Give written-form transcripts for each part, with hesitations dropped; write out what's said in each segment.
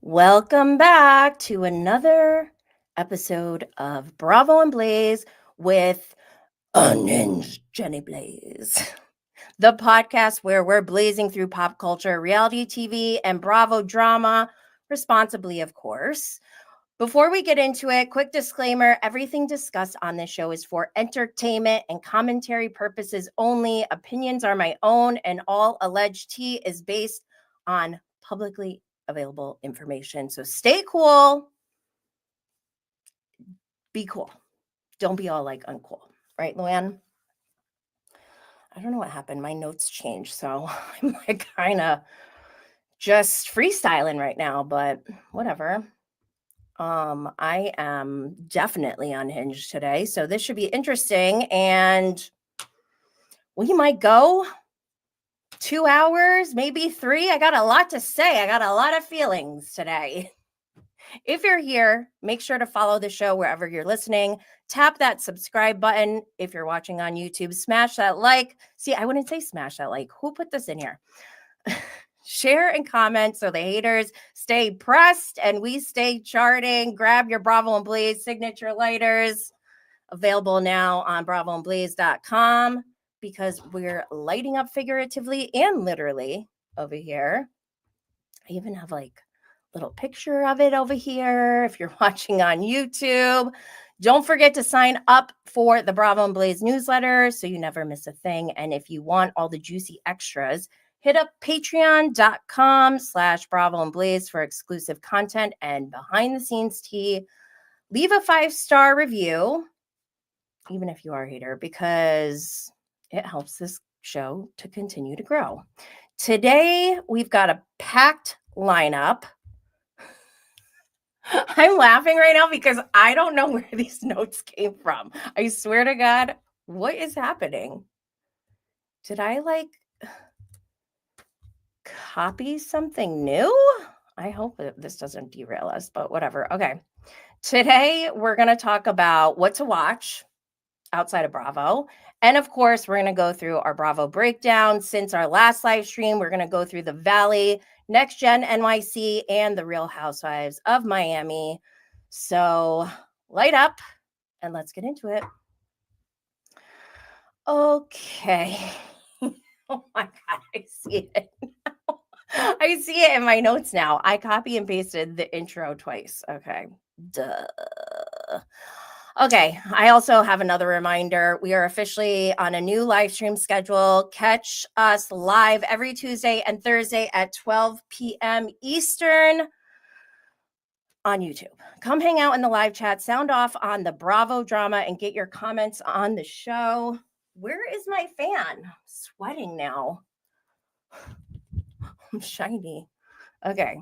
Welcome back to another episode of Bravo and Blaze with Unhinged Jenny Blaze, the podcast where we're blazing through pop culture, reality TV, and Bravo drama, responsibly, of course. Before we get into it, quick disclaimer, everything discussed on this show is for entertainment and commentary purposes only. Opinions are my own, and all alleged tea is based on publicly available information. So stay cool. Be cool. Don't be all like uncool. Right, Luann? I don't know what happened. My notes changed. So I'm like kind of just freestyling right now, but whatever. I am definitely unhinged today. So this should be interesting. And we might go 2 hours, maybe 3. I got a lot to say. I got a lot of feelings today. If you're here, make sure to follow the show wherever you're listening. Tap that subscribe button. If you're watching on YouTube, smash that like. See, I wouldn't say smash that like. Who put this in here? Share and comment so the haters stay pressed and we stay charting. Grab your Bravo and Blaze signature lighters. Available now on bravoandblaze.com because we're lighting up figuratively and literally over here. I even have like little picture of it over here if you're watching on YouTube. Don't forget to sign up for the Bravo and Blaze newsletter so you never miss a thing. And if you want all the juicy extras, hit up patreon.com/Bravo and Blaze for exclusive content and behind the scenes tea. Leave a 5-star review, even if you are a hater, because it helps this show to continue to grow. Today, we've got a packed lineup. I'm laughing right now because I don't know where these notes came from. I swear to God, what is happening? Did I like copy something new? I hope that this doesn't derail us, but whatever. Okay. Today, we're going to talk about what to watch outside of Bravo. And of course, we're going to go through our Bravo breakdown. Since our last live stream, we're going to go through the Valley, Next Gen NYC, and the Real Housewives of Miami. So light up and let's get into it. Okay. Oh my God, I see it now. I see it in my notes now. I copy and pasted the intro twice. Okay. Duh. Okay, I also have another reminder. We are officially on a new live stream schedule. Catch us live every Tuesday and Thursday at 12 p.m. Eastern on YouTube. Come hang out in the live chat, sound off on the Bravo drama, and get your comments on the show. Where is my fan? I'm sweating now. I'm shiny. Okay,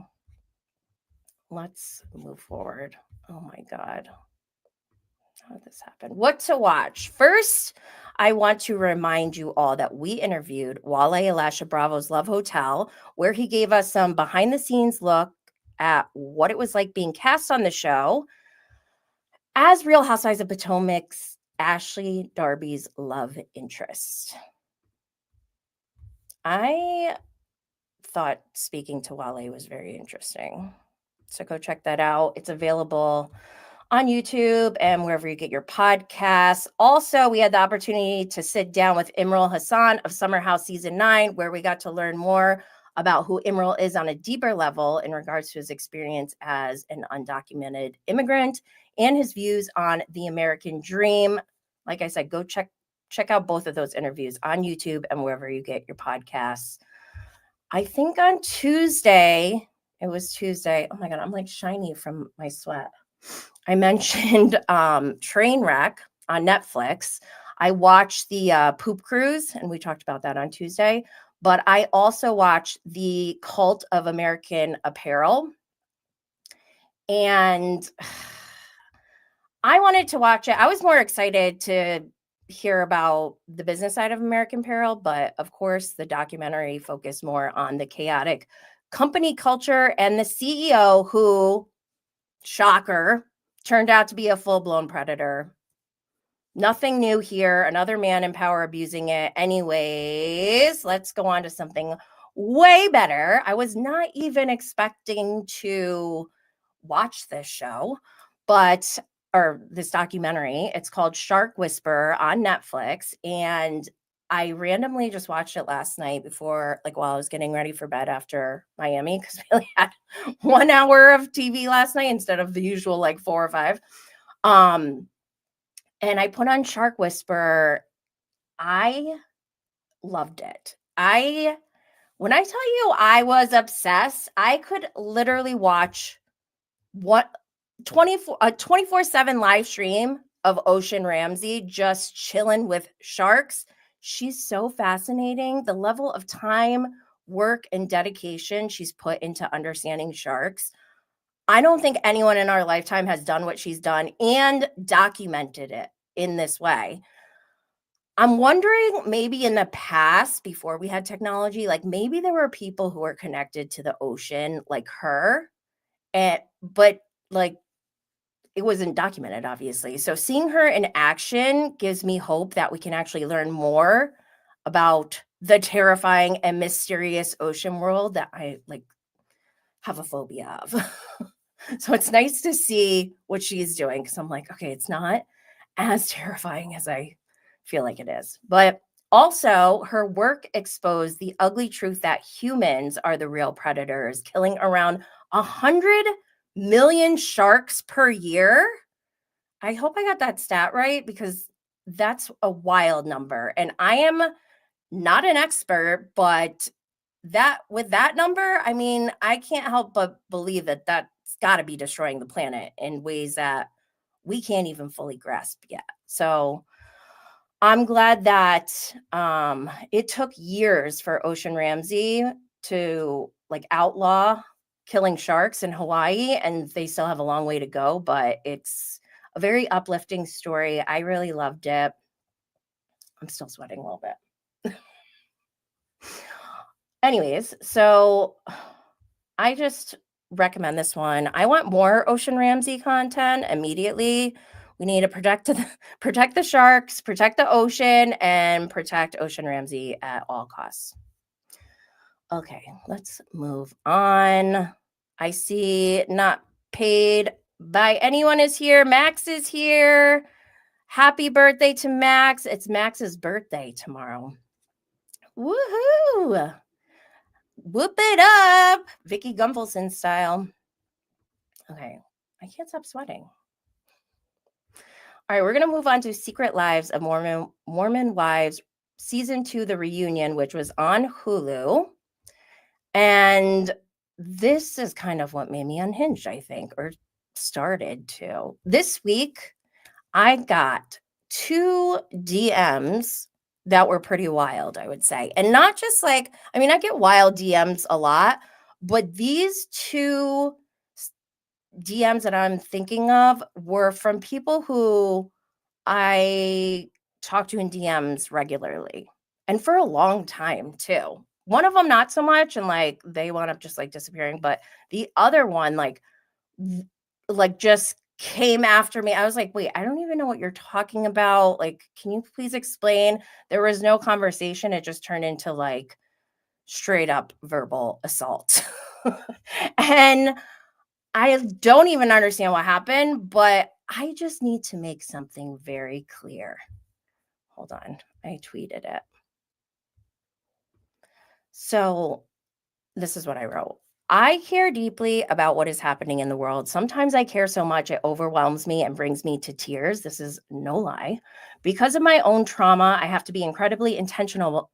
let's move forward. Oh my God. How did this happen? What to watch? First, I want to remind you all that we interviewed Wale Elisha Bravo's Love Hotel, where he gave us some behind the scenes look at what it was like being cast on the show as Real Housewives of Potomac's Ashley Darby's love interest. I thought speaking to Wale was very interesting. So go check that out. It's available on YouTube and wherever you get your podcasts. Also, we had the opportunity to sit down with Imral Hassan of Summer House Season 9, where we got to learn more about who Imral is on a deeper level in regards to his experience as an undocumented immigrant and his views on the American dream. Like I said, go check out both of those interviews on YouTube and wherever you get your podcasts. I think on Tuesday, it was Tuesday. Oh my God, I'm like shiny from my sweat. I mentioned Trainwreck on Netflix. I watched the Poop Cruise, and we talked about that on Tuesday. But I also watched the Cult of American Apparel. And I wanted to watch it. I was more excited to hear about the business side of American Apparel, but of course, the documentary focused more on the chaotic company culture and the CEO who, shocker, turned out to be a full-blown predator. Nothing new here. Another man in power abusing it. Anyways, let's go on to something way better. I was not even expecting to watch this show, or this documentary. It's called Shark Whisperer on Netflix. And I randomly just watched it last night while I was getting ready for bed after Miami, because we only had 1 hour of TV last night instead of the usual 4 or 5. And I put on Shark Whisperer. I loved it. When I tell you I was obsessed, I could literally watch a 24/7 live stream of Ocean Ramsey just chilling with sharks. She's so fascinating. The level of time, work, and dedication she's put into understanding sharks. I don't think anyone in our lifetime has done what she's done and documented it in this way. I'm wondering, maybe in the past, before we had technology, maybe there were people who were connected to the ocean like her, but it wasn't documented, obviously. So seeing her in action gives me hope that we can actually learn more about the terrifying and mysterious ocean world that I have a phobia of. So it's nice to see what she's doing, because I'm like, okay, it's not as terrifying as I feel like it is. But also, her work exposed the ugly truth that humans are the real predators, killing around 100 million sharks per year. I hope I got that stat right, because that's a wild number. And I am not an expert, but with that number, I mean, I can't help but believe that that's got to be destroying the planet in ways that we can't even fully grasp yet. So I'm glad that it took years for Ocean Ramsey to outlaw killing sharks in Hawaii, and they still have a long way to go, but it's a very uplifting story. I really loved it. I'm still sweating a little bit. Anyways, so I just recommend this one. I want more Ocean Ramsey content immediately. We need to protect the sharks, protect the ocean, and protect Ocean Ramsey at all costs. Okay, let's move on. I see not paid by anyone is here. Max is here. Happy birthday to Max. It's Max's birthday tomorrow. Woohoo! Whoop it up, Vicky Gunvalson style. Okay, I can't stop sweating. All right, we're going to move on to Secret Lives of Mormon Wives, Season 2, The Reunion, which was on Hulu. And this is kind of what made me unhinged, I think, or started to. This week, I got 2 DMs that were pretty wild, I would say. And not just I get wild DMs a lot, but these 2 DMs that I'm thinking of were from people who I talk to in DMs regularly and for a long time too. One of them not so much, and they wound up just disappearing, but the other one just came after me. I was like, wait, I don't even know what you're talking about. Can you please explain? There was no conversation. It just turned into straight up verbal assault. And I don't even understand what happened, but I just need to make something very clear. Hold on. I tweeted it. So this is what I wrote. I care deeply about what is happening in the world. Sometimes I care so much it overwhelms me and brings me to tears. This is no lie. Because of my own trauma, I have to be incredibly intentional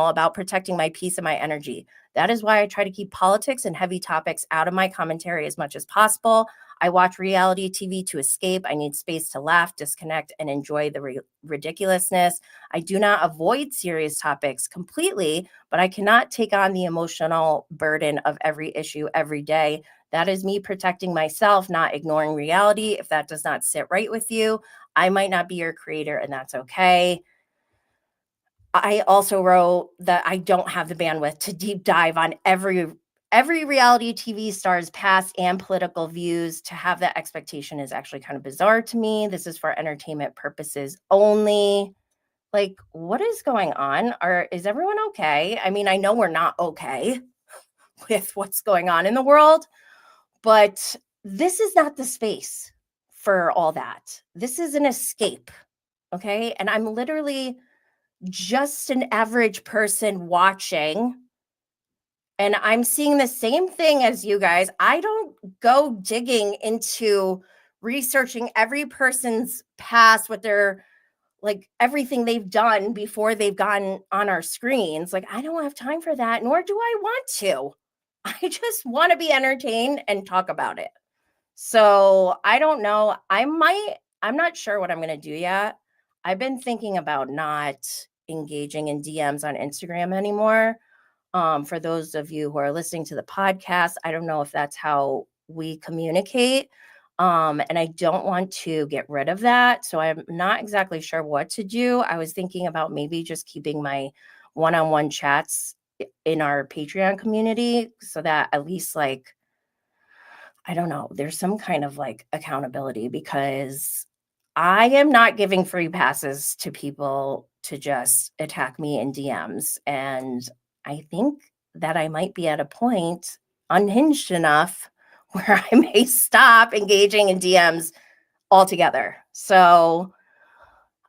about protecting my peace and my energy. That is why I try to keep politics and heavy topics out of my commentary as much as possible. I watch reality TV to escape. I need space to laugh, disconnect, and enjoy the ridiculousness. I do not avoid serious topics completely, but I cannot take on the emotional burden of every issue every day. That is me protecting myself, not ignoring reality. If that does not sit right with you, I might not be your creator, and that's okay. I also wrote that I don't have the bandwidth to deep dive on every reality TV star's past and political views. To have that expectation is actually kind of bizarre to me. This is for entertainment purposes only. Like, what is going on? Is everyone okay? I mean, I know we're not okay with what's going on in the world, but this is not the space for all that. This is an escape. Okay. And I'm literally just an average person watching, and I'm seeing the same thing as you guys. I don't go digging into researching every person's past, what their like everything they've done before they've gotten on our screens. Like, I don't have time for that, nor do I want to. I just want to be entertained and talk about it. So I don't know. I'm not sure what I'm going to do yet. I've been thinking about not engaging in DMs on Instagram anymore. For those of you who are listening to the podcast, I don't know if that's how we communicate. And I don't want to get rid of that. So I'm not exactly sure what to do. I was thinking about maybe just keeping my one-on-one chats in our Patreon community so that at least like, I don't know, there's some kind of like accountability, because I am not giving free passes to people to just attack me in DMs. And I think that I might be at a point unhinged enough where I may stop engaging in DMs altogether. So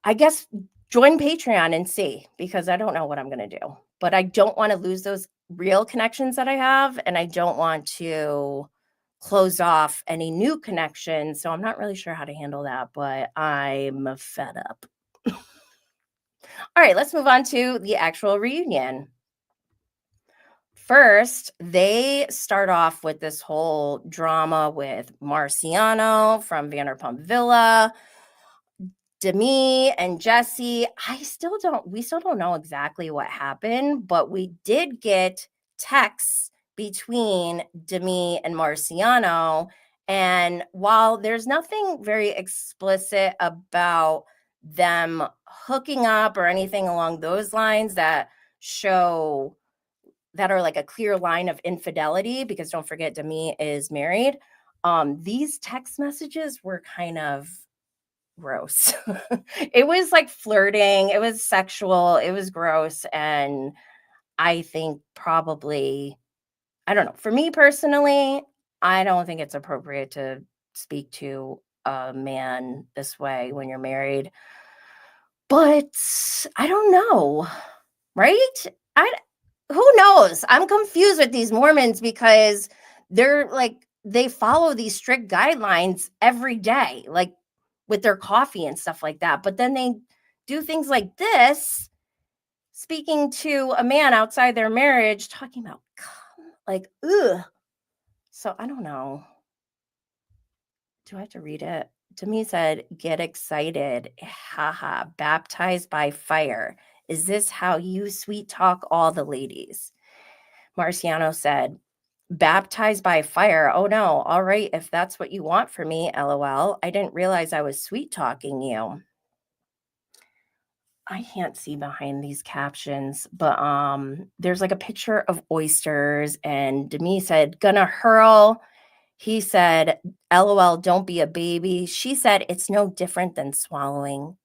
I guess join Patreon and see, because I don't know what I'm going to do. But I don't want to lose those real connections that I have. And I don't want to close off any new connections. So I'm not really sure how to handle that, but I'm fed up. All right, let's move on to the actual reunion. First, they start off with this whole drama with Marciano from Vanderpump Villa, Demi and Jesse. We still don't know exactly what happened, but we did get texts between Demi and Marciano. And while there's nothing very explicit about them hooking up or anything along those lines that show that are like a clear line of infidelity, because don't forget Demi is married. These text messages were kind of gross. It was like flirting, it was sexual, it was gross. And I think probably, I don't know, for me personally, I don't think it's appropriate to speak to a man this way when you're married. But I don't know, right? I Who knows? I'm confused with these Mormons, because they're like, they follow these strict guidelines every day, like with their coffee and stuff like that. But then they do things like this, speaking to a man outside their marriage, talking about like, ugh. So I don't know. Do I have to read it? Demi said, get excited. Haha, baptized by fire. Is this how you sweet talk all the ladies? Marciano said, baptized by fire. Oh no. All right. If that's what you want for me, LOL. I didn't realize I was sweet talking you. I can't see behind these captions, but there's like a picture of oysters, and Demi said, gonna hurl. He said, LOL, don't be a baby. She said, it's no different than swallowing.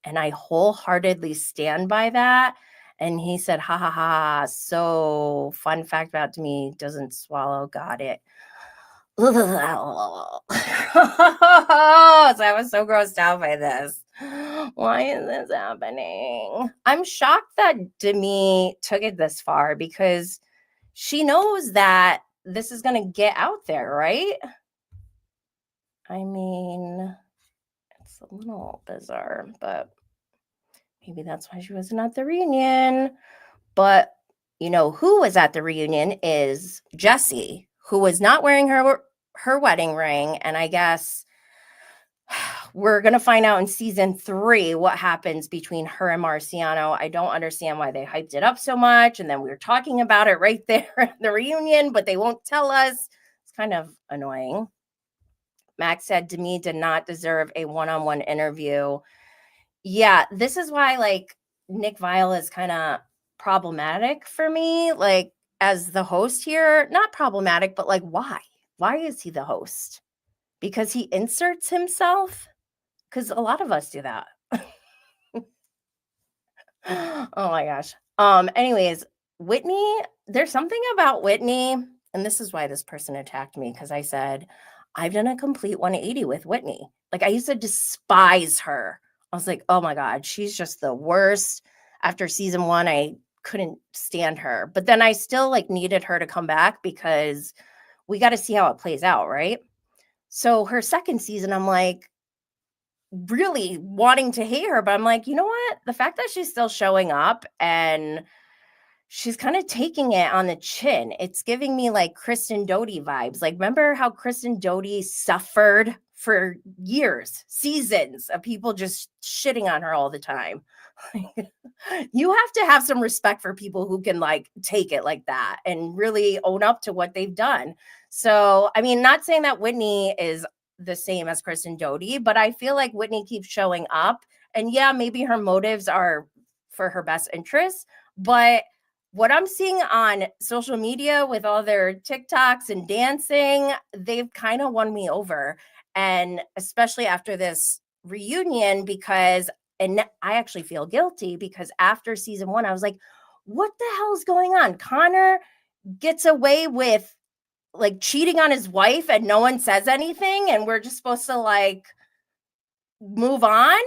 And I wholeheartedly stand by that. And he said, ha ha ha. So, fun fact about Demi, doesn't swallow. Got it. So I was so grossed out by this. Why is this happening? I'm shocked that Demi took it this far, because she knows that this is going to get out there, right? I mean, it's a little bizarre, but maybe that's why she wasn't at the reunion. But you know who was at the reunion is Jessie, who was not wearing her wedding ring. And I guess we're going to find out in season 3 what happens between her and Marciano. I don't understand why they hyped it up so much. And then we were talking about it right there at the reunion, but they won't tell us. It's kind of annoying. Max said Demi did not deserve a one-on-one interview. Yeah, this is why like Nick Viall is kind of problematic for me. Like, as the host here, not problematic, but like, why? Why is he the host? Because he inserts himself? Because a lot of us do that. Oh my gosh. Anyways, Whitney, there's something about Whitney, and this is why this person attacked me because I said, I've done a complete 180 with Whitney. Like I used to despise her. I was like, oh my God, she's just the worst. After season one, I couldn't stand her. But then I still like needed her to come back because we got to see how it plays out, right? So her second season, I'm like, really wanting to hate her, but I'm like, you know what? The fact that she's still showing up and she's kind of taking it on the chin. It's giving me like Kristen Doute vibes. Like, remember how Kristen Doute suffered for years, seasons of people just shitting on her all the time? You have to have some respect for people who can like take it like that and really own up to what they've done. So, I mean, not saying that Whitney is the same as Kristen Doute, but I feel like Whitney keeps showing up. And yeah, maybe her motives are for her best interests, but what I'm seeing on social media with all their TikToks and dancing, they've kind of won me over. And especially after this reunion, because, and I actually feel guilty because after season one, I was like, what the hell is going on? Connor gets away with like cheating on his wife and no one says anything. And we're just supposed to like move on.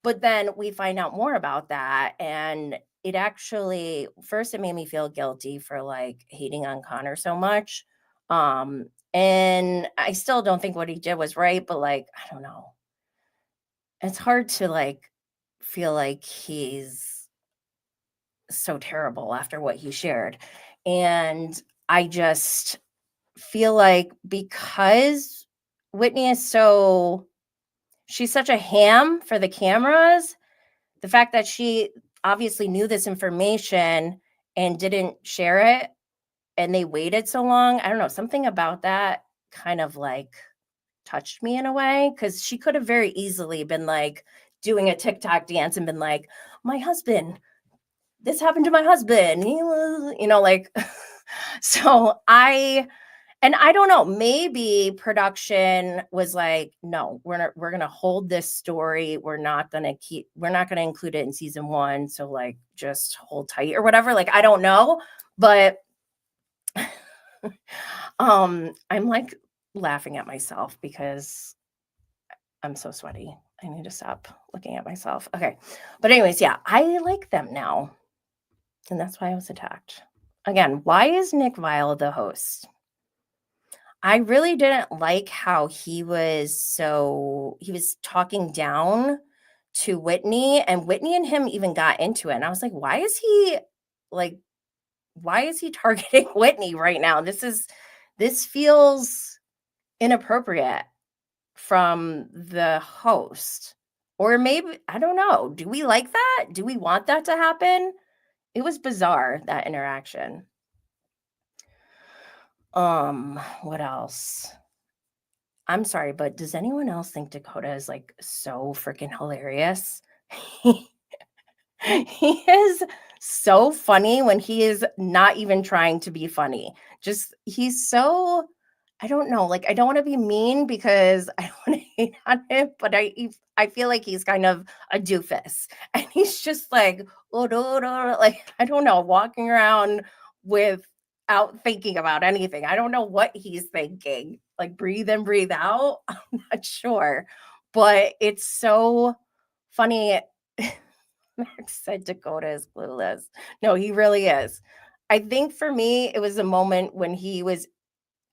But then we find out more about that. And it actually, first, it made me feel guilty for like hating on Connor so much. And I still don't think what he did was right, but like, I don't know. It's hard to like feel like he's so terrible after what he shared. And I just feel like because Whitney is so, she's such a ham for the cameras, the fact that she obviously knew this information and didn't share it and they waited so long, I don't know, something about that kind of like touched me in a way because she could have very easily been like doing a TikTok dance and been like, my husband, this happened to my husband. He was, like, so and I don't know, maybe production was like, no, we're gonna hold this story. We're not gonna include it in season one. So like just hold tight or whatever. Like, I don't know. But I'm like laughing at myself because I'm so sweaty. I need to stop looking at myself. Okay. But anyways, yeah, I like them now. And that's why I was attacked. Again, why is Nick Viall the host? I really didn't like how he was talking down to Whitney, and Whitney and him even got into it. And I was like, like, why is he targeting Whitney right now? This feels inappropriate from the host. Or maybe, I don't know. Do we like that? Do we want that to happen? It was bizarre, that interaction. What else? I'm sorry, but does anyone else think Dakota is like so freaking hilarious? He is so funny when he is not even trying to be funny. Just he's so, I don't know, like I don't want to be mean because I don't want to hate on him, but I feel like he's kind of a doofus. And he's just like, oh, like I don't know, walking around without thinking about anything. I don't know what he's thinking. Like breathe in, breathe out. I'm not sure. But it's so funny. Max said Dakota is clueless. No, he really is. I think for me, it was a moment when he was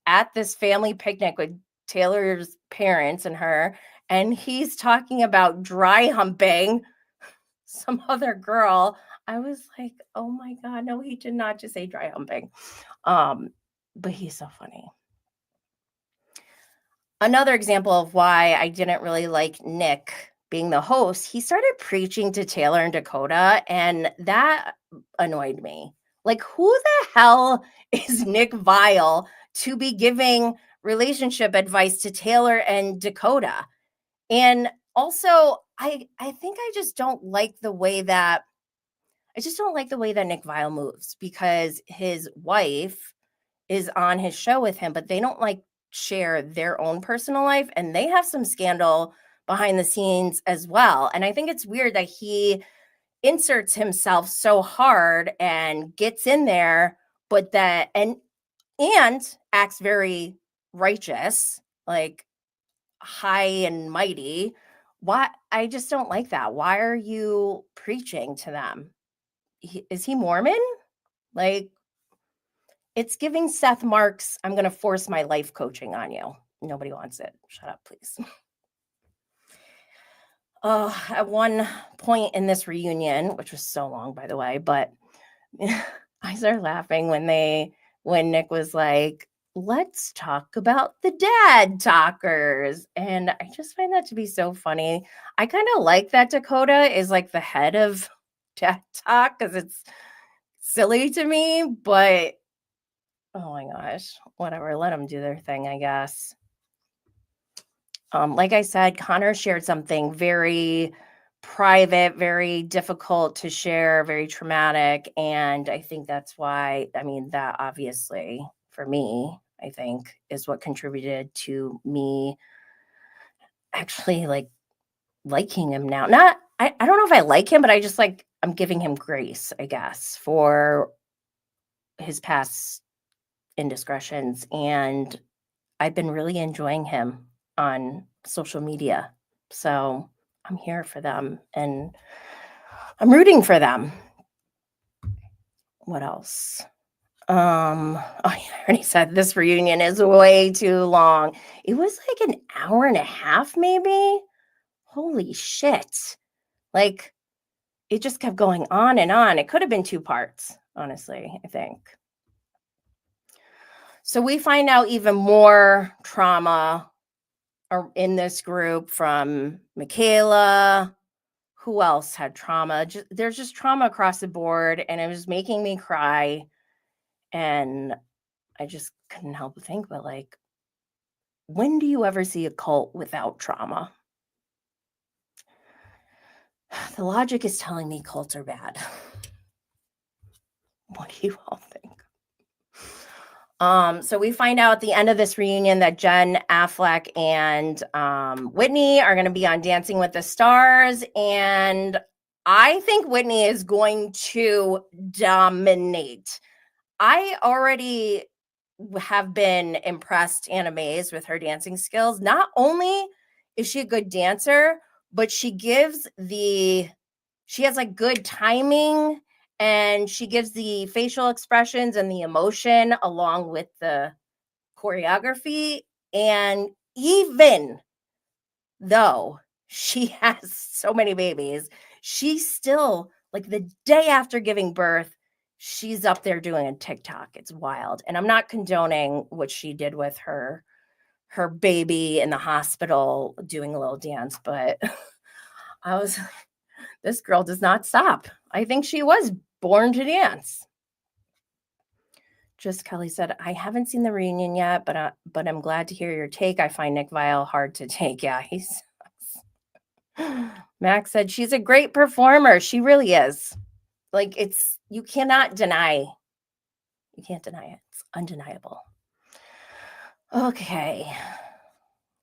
at this family picnic with Taylor's parents and her, and he's talking about dry humping some other girl. I was like, oh my God, no, he did not just say dry humping. But he's so funny. Another example of why I didn't really like Nick being the host, he started preaching to Taylor and Dakota, and that annoyed me. Like, who the hell is Nick Viall to be giving relationship advice to Taylor and Dakota? And also, I think I just don't like the way that Nick Viall moves because his wife is on his show with him, but they don't like share their own personal life and they have some scandal behind the scenes as well. And I think it's weird that he inserts himself so hard and gets in there, but that and acts very righteous, like high and mighty. Why? I just don't like that. Why are you preaching to them? Is he Mormon? Like, it's giving Seth Marks, I'm going to force my life coaching on you. Nobody wants it. Shut up, please. At one point in this reunion, which was so long, by the way, but I started laughing when Nick was like, let's talk about the dad talkers. And I just find that to be so funny. I kind of like that Dakota is like the head of dad talk because it's silly to me, but oh my gosh, whatever. Let them do their thing, I guess. Like I said, Connor shared something very private, very difficult to share, very traumatic. And I think that's why, I mean, that obviously for me, I think is what contributed to me actually like liking him now. Not, I don't know if I like him, but I just like, I'm giving him grace, I guess, for his past indiscretions. And I've been really enjoying him on social media. So I'm here for them and I'm rooting for them. What else? I already said this reunion is way too long. It was like an hour and a half, maybe. Holy shit. Like it just kept going on and on. It could have been 2 parts, honestly, I think. So we find out even more trauma in this group from Michaela. Who else had trauma? There's just trauma across the board, and it was making me cry. And I just couldn't help but think, but like, when do you ever see a cult without trauma? The logic is telling me cults are bad. What do you all think? So we find out at the end of this reunion that Jen, Affleck, and Whitney are going to be on Dancing with the Stars. And I think Whitney is going to dominate. I already have been impressed and amazed with her dancing skills. Not only is she a good dancer, but she has like good timing and she gives the facial expressions and the emotion along with the choreography. And even though she has so many babies, she still, like the day after giving birth, she's up there doing a TikTok. It's wild. And I'm not condoning what she did with her baby in the hospital doing a little dance, but I was this girl does not stop. I think she was born to dance. Just Kelly said, I haven't seen the reunion yet, but I'm glad to hear your take. I find Nick Viall hard to take. Yeah, he's Max said she's a great performer. She really is. Like you can't deny it. It's undeniable. Okay.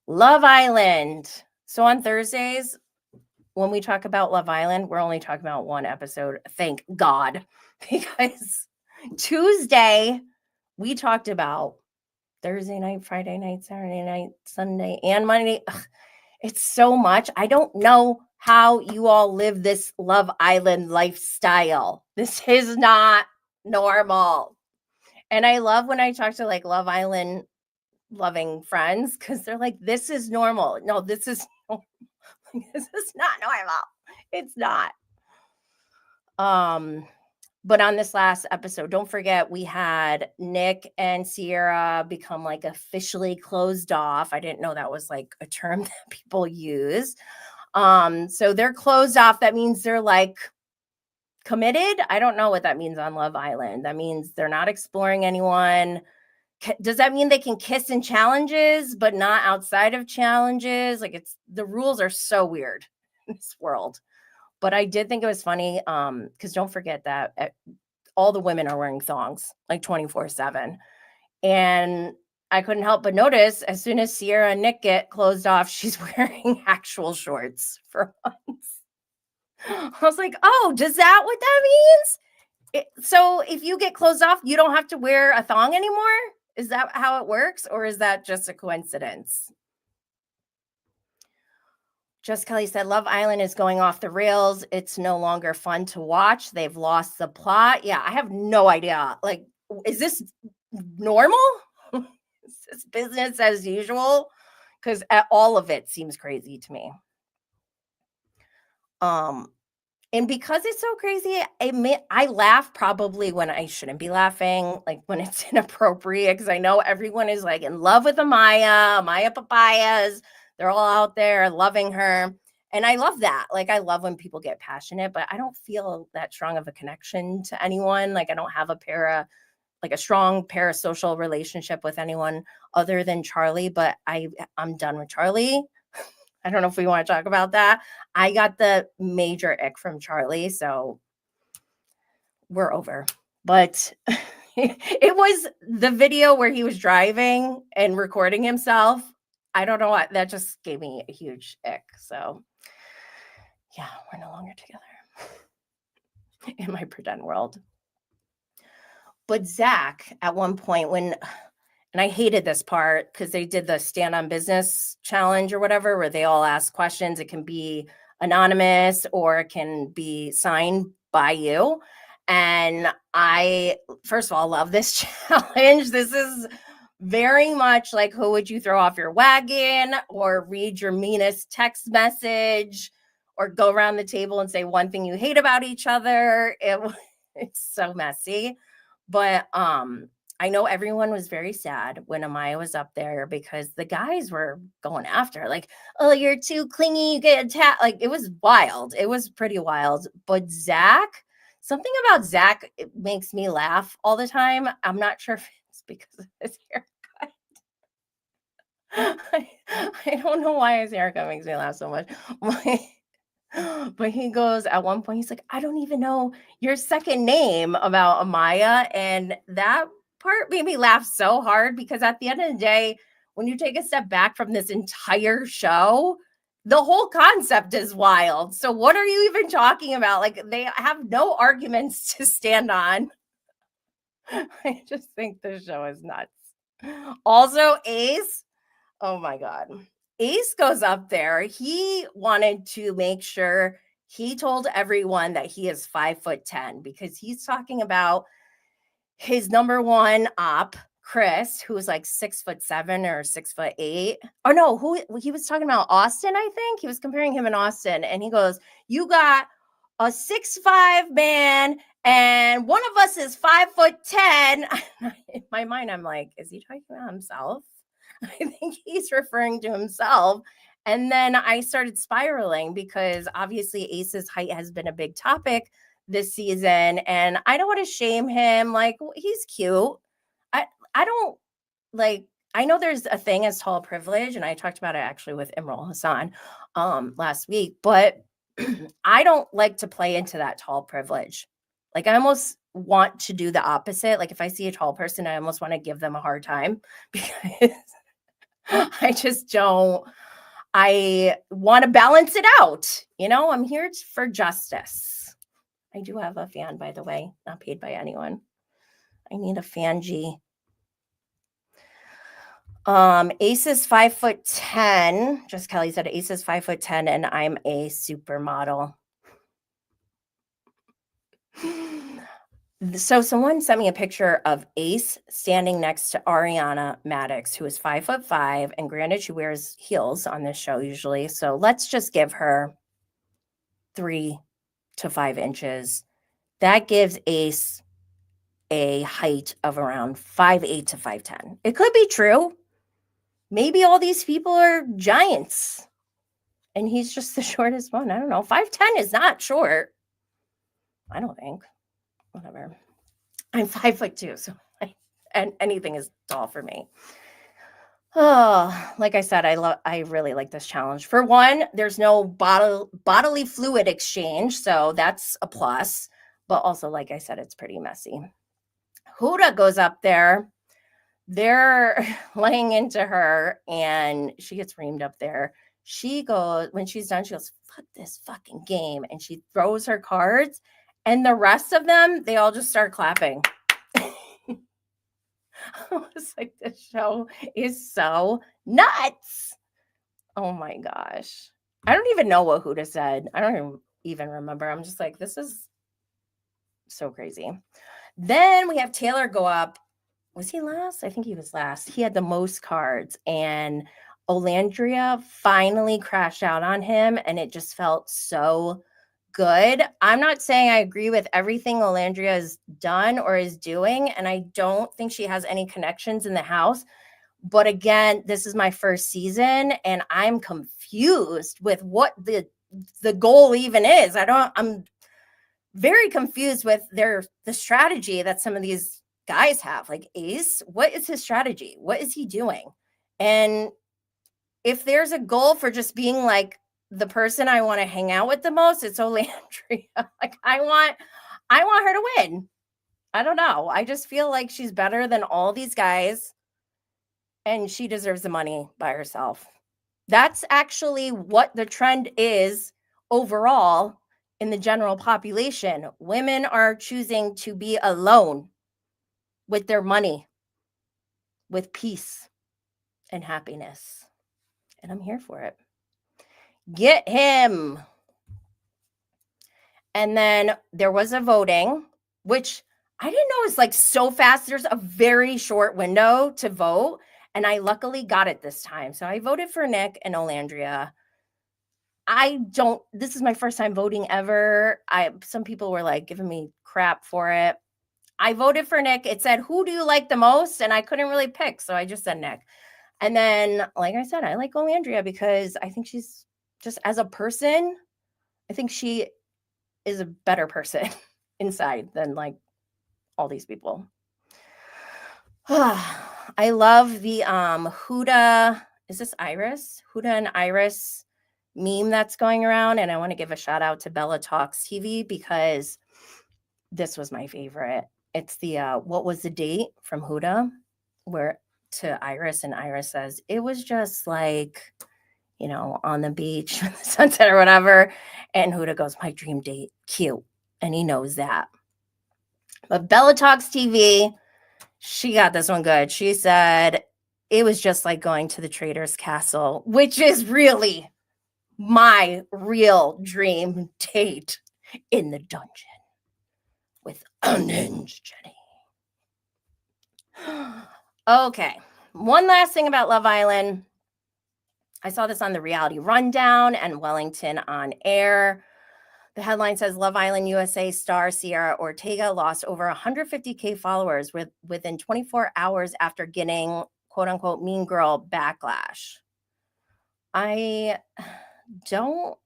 Love Island. So on Thursdays, when we talk about Love Island, we're only talking about one episode. Thank God. Because Tuesday, we talked about Thursday night, Friday night, Saturday night, Sunday, and Monday. Ugh, it's so much. I don't know how you all live this Love Island lifestyle. This is not normal. And I love when I talk to like Love Island loving friends because they're like, this is normal. No, this is this is not normal. It's not. But on this last episode, don't forget we had Nick and Sierra become like officially closed off. I didn't know that was like a term that people use. So they're closed off. That means they're like committed. I don't know what that means on Love Island. That means they're not exploring anyone. Does that mean they can kiss in challenges, but not outside of challenges? Like the rules are so weird in this world. But I did think it was funny because don't forget that all the women are wearing thongs like 24/7. And I couldn't help but notice as soon as Sierra and Nick get closed off, she's wearing actual shorts for once. I was like, oh, does that what that means? So if you get closed off, you don't have to wear a thong anymore? Is that how it works? Or is that just a coincidence? Just Kelly said, Love Island is going off the rails. It's no longer fun to watch. They've lost the plot. Yeah, I have no idea. Like, is this normal? Is this business as usual? Because all of it seems crazy to me. And because it's so crazy, I laugh probably when I shouldn't be laughing, like when it's inappropriate, because I know everyone is like in love with Amaya Papayas. They're all out there loving her. And I love that. Like, I love when people get passionate, but I don't feel that strong of a connection to anyone. Like, I don't have a strong parasocial relationship with anyone other than Charlie, but I'm done with Charlie. I don't know if we want to talk about that. I got the major ick from Charlie, so we're over. But it was the video where he was driving and recording himself. I don't know what, that just gave me a huge ick. So yeah, we're no longer together in my pretend world. But Zack, at one point and I hated this part because they did the stand on business challenge or whatever, where they all ask questions. It can be anonymous or it can be signed by you. And I, first of all, love this challenge. This is very much like, who would you throw off your wagon, or read your meanest text message, or go around the table and say one thing you hate about each other. It's so messy. But I know everyone was very sad when Amaya was up there because the guys were going after her, like, oh, you're too clingy, you get attacked. Like, it was wild. It was pretty wild. But Zack, something about Zack, it makes me laugh all the time. I'm not sure if it's because of his haircut. I don't know why his haircut makes me laugh so much. But he goes, at one point, he's like, I don't even know your second name about Amaya. And that part made me laugh so hard, because at the end of the day, when you take a step back from this entire show, the whole concept is wild. So what are you even talking about? Like, they have no arguments to stand on. I just think the show is nuts. Also, Ace, oh my God. Ace goes up there. He wanted to make sure he told everyone that he is 5'10", because he's talking about his number one op, Chris, who's like 6'7" or 6'8". Oh no, who he was talking about? Austin, I think. He was comparing him and Austin, and he goes, you got a 6'5" man, and one of us is 5'10". In my mind, I'm like, is he talking about himself? I think he's referring to himself. And then I started spiraling, because obviously Ace's height has been a big topic this season, and I don't want to shame him. Like, he's cute. I don't like, I know there's a thing as tall privilege, and I talked about it actually with Imran Hassan last week, but I don't like to play into that tall privilege. Like, I almost want to do the opposite. Like, if I see a tall person, I almost want to give them a hard time, because I just don't. I want to balance it out. I'm here for justice. I do have a fan, by the way, not paid by anyone. I need a fan G. Ace is 5'10". Just Kelly said Ace is 5'10", and I'm a supermodel. So someone sent me a picture of Ace standing next to Ariana Maddox, who is 5'5", and granted, she wears heels on this show usually. So let's just give her 3 to 5 inches. That gives Ace a height of around 5'8" to 5'10". It could be true. Maybe all these people are giants, and he's just the shortest one. I don't know. 5'10" is not short, I don't think. Whatever. I'm 5'2", so and anything is tall for me. Oh, like I said, I really like this challenge. For one, there's no bodily fluid exchange, so that's a plus. But also, like I said, it's pretty messy. Huda goes up there. They're laying into her, and she gets reamed up there. She goes, when she's done, she goes, fuck this fucking game. And she throws her cards, and the rest of them, they all just start clapping. I was like, this show is so nuts. Oh my gosh. I don't even know what Huda said. I don't even remember. I'm just like, this is so crazy. Then we have Taylor go up. Was he last? I think he was last. He had the most cards, and Olandria finally crashed out on him, and it just felt so good. I'm not saying I agree with everything Olandria has done or is doing, and I don't think she has any connections in the house. But again, this is my first season, and I'm confused with what the goal even is. I'm very confused with the strategy that some of these guys have. Like Ace, what is his strategy? What is he doing? And if there's a goal for just being like the person I want to hang out with the most, it's Olandria. Like I want her to win. I don't know. I just feel like she's better than all these guys, and she deserves the money by herself. That's actually what the trend is overall in the general population. Women are choosing to be alone with their money, with peace and happiness. And I'm here for it. Get him. And then there was a voting, which I didn't know is like so fast. There's a very short window to vote, and I luckily got it this time. So I voted for Nick and Olandria. This is my first time voting ever. Some people were like giving me crap for it. I voted for Nick. It said, who do you like the most? And I couldn't really pick. So I just said Nick. And then, like I said, I like Olandria because I think she's just as a person, I think she is a better person inside than like all these people. I love the Huda. Is this Iris? Huda and Iris meme that's going around. And I want to give a shout out to Bella Talks TV because this was my favorite. It's the what was the date from Huda, where to Iris, and Iris says it was just like, you know, on the beach, the sunset or whatever. And Huda goes, my dream date, cute. And he knows that. But Bella Talks TV, she got this one good. She said it was just like going to the Trader's Castle, which is really my real dream date, in the dungeon with Unhinged Jenny. Okay. One last thing about Love Island. I saw this on the Reality Rundown and Wellington on Air. The headline says Love Island USA star Sierra Ortega lost over 150K followers within 24 hours after getting quote unquote mean girl backlash. I don't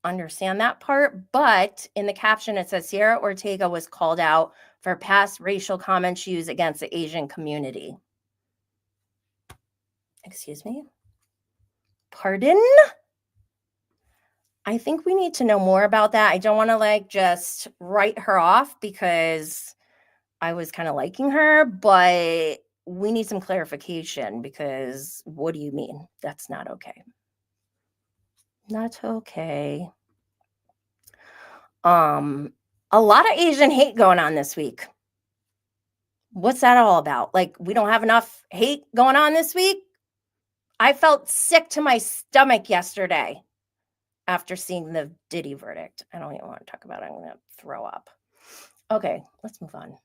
understand that part, but in the caption it says Sierra Ortega was called out for past racial comments she used against the Asian community. Excuse me? Pardon? I think we need to know more about that. I don't want to like just write her off because I was kind of liking her, but we need some clarification because what do you mean? That's not okay. Not okay. A lot of Asian hate going on this week. What's that all about? Like, we don't have enough hate going on this week? I felt sick to my stomach yesterday after seeing the Diddy verdict. I don't even want to talk about it. I'm going to throw up. Okay, let's move on.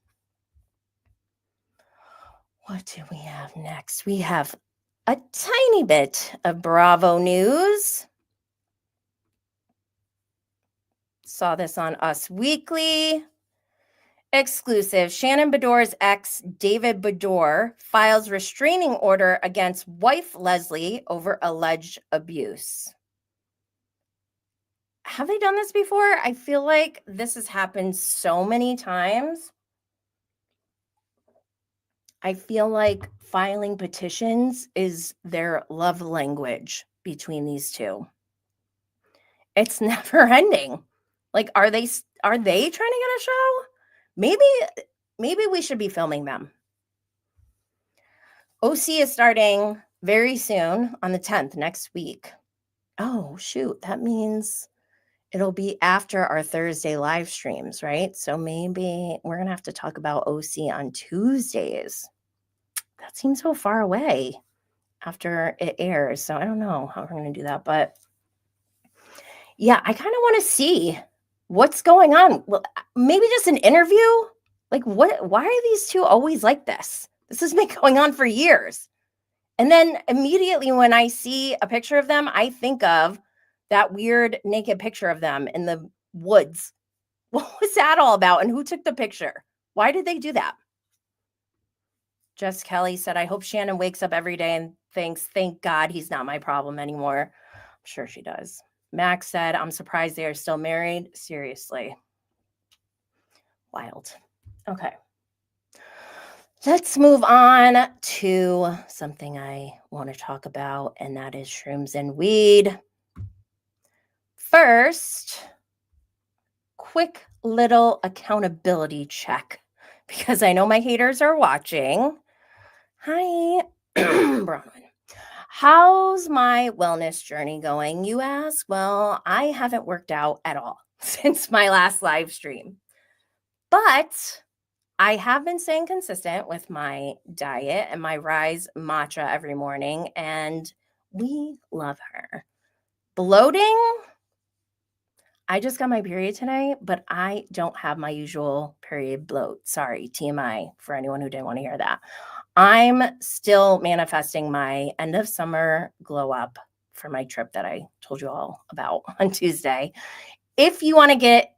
What do we have next? We have a tiny bit of Bravo news. Saw this on Us Weekly. Exclusive. Shannon Beador's ex, David Beador, files restraining order against wife Leslie over alleged abuse. Have they done this before? I feel like this has happened so many times. I feel like filing petitions is their love language between these two. It's never ending. Like, are they trying to get a show? Maybe we should be filming them. OC is starting very soon on the 10th, next week. Oh, shoot. That means it'll be after our Thursday live streams, right? So maybe we're going to have to talk about OC on Tuesdays. That seems so far away after it airs. So I don't know how we're going to do that. But yeah, I kind of want to see what's going on. Well, maybe just an interview. Like, why are these two always like this? This has been going on for years. And then immediately when I see a picture of them, I think of that weird naked picture of them in the woods. What was that all about? And who took the picture? Why did they do that? Jess Kelly said, I hope Shannon wakes up every day and thinks, thank God he's not my problem anymore. I'm sure she does. Max said, I'm surprised they are still married. Seriously. Wild. Okay. Let's move on to something I want to talk about, and that is shrooms and weed. First, quick little accountability check, because I know my haters are watching. Hi, Bronwyn. How's my wellness journey going, you ask? Well, I haven't worked out at all since my last live stream, but I have been staying consistent with my diet and my Rise matcha every morning, and we love her. Bloating, I just got my period today, but I don't have my usual period bloat. Sorry, TMI for anyone who didn't want to hear that. I'm still manifesting my end of summer glow up for my trip that I told you all about on Tuesday. If you want to get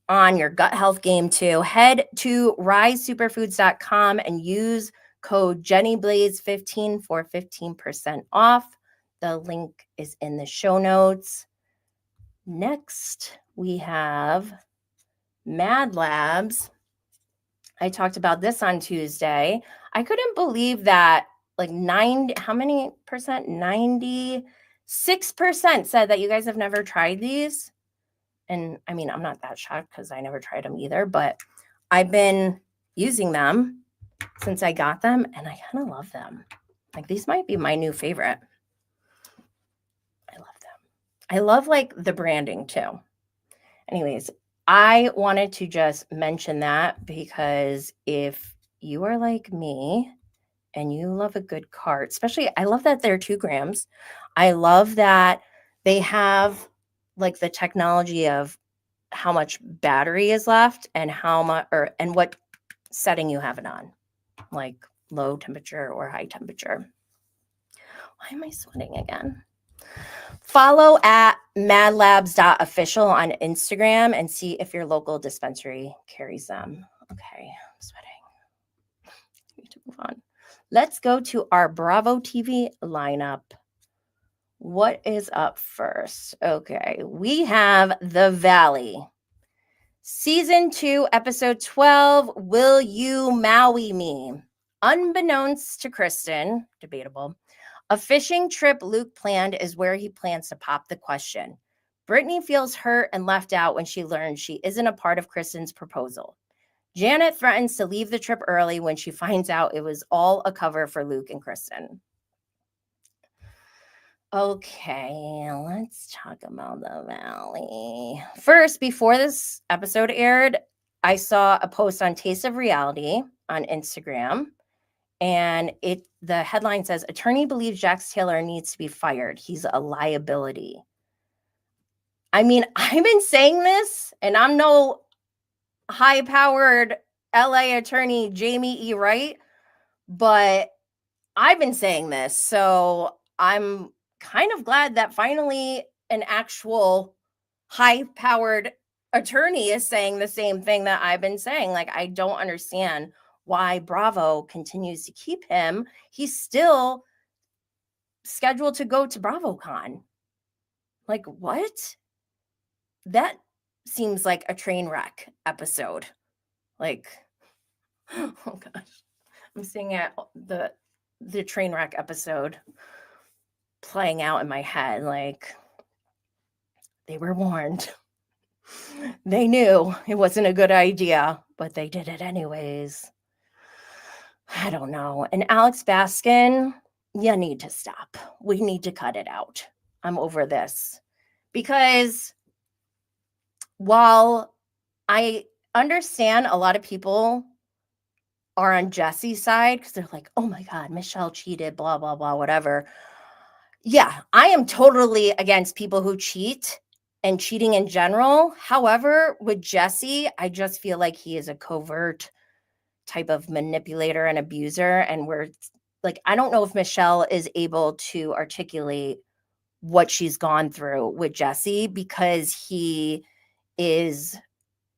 on your gut health game too, head to risesuperfoods.com and use code JennyBlaze15 for 15% off. The link is in the show notes. Next, we have Mad Labs. I talked about this on Tuesday. I couldn't believe that like 96% said that you guys have never tried these. And I mean, I'm not that shocked because I never tried them either, but I've been using them since I got them and I kind of love them. Like these might be my new favorite. I love them. I love like the branding too. Anyways, I wanted to just mention that because if you are like me and you love a good cart, especially I love that they're 2 grams. I love that they have like the technology of how much battery is left and how much and what setting you have it on, like low temperature or high temperature. Why am I sweating again? Follow at madlabs.official on Instagram and see if your local dispensary carries them. Okay, I'm sweating. We need to move on. Let's go to our Bravo TV lineup. What is up first? Okay, we have The Valley. Season 2, episode 12, Will You Maui Me? Unbeknownst to Kristen, debatable, a fishing trip Luke planned is where he plans to pop the question. Brittany feels hurt and left out when she learns she isn't a part of Kristen's proposal. Janet threatens to leave the trip early when she finds out it was all a cover for Luke and Kristen. Okay, let's talk about The Valley. First, before this episode aired, I saw a post on Taste of Reality on Instagram, and the headline says, attorney believes Jax Taylor needs to be fired. He's a liability. I mean, I've been saying this, and I'm no high-powered LA attorney Jamie E. Wright, but I've been saying this, so I'm kind of glad that finally an actual high-powered attorney is saying the same thing that I've been saying. Like, I don't understand why Bravo continues to keep him. He's still scheduled to go to BravoCon. Like, what? That seems like a train wreck episode. Like, oh gosh. I'm seeing it, the train wreck episode playing out in my head. Like, they were warned. They knew it wasn't a good idea, but they did it anyways. I don't know. And Alex Baskin, you need to stop. We need to cut it out. I'm over this. Because while I understand a lot of people are on Jesse's side because they're like, oh my God, Michelle cheated, blah, blah, blah, whatever. Yeah, I am totally against people who cheat and cheating in general. However, with Jesse, I just feel like he is a covert type of manipulator and abuser. And we're like, I don't know if Michelle is able to articulate what she's gone through with Jesse because he is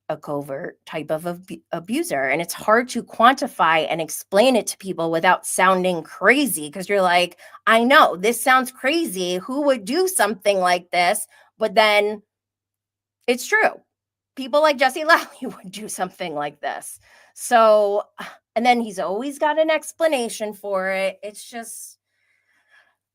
a covert type of abuser. And it's hard to quantify and explain it to people without sounding crazy because you're like, I know this sounds crazy. Who would do something like this? But then it's true. People like Jesse Lally would do something like this. So, and then he's always got an explanation for it. It's just,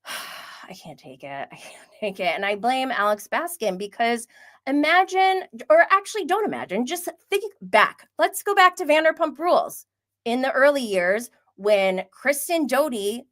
I can't take it. I can't take it. And I blame Alex Baskin because imagine, or actually don't imagine, just think back. Let's go back to Vanderpump Rules in the early years when Kristen Doute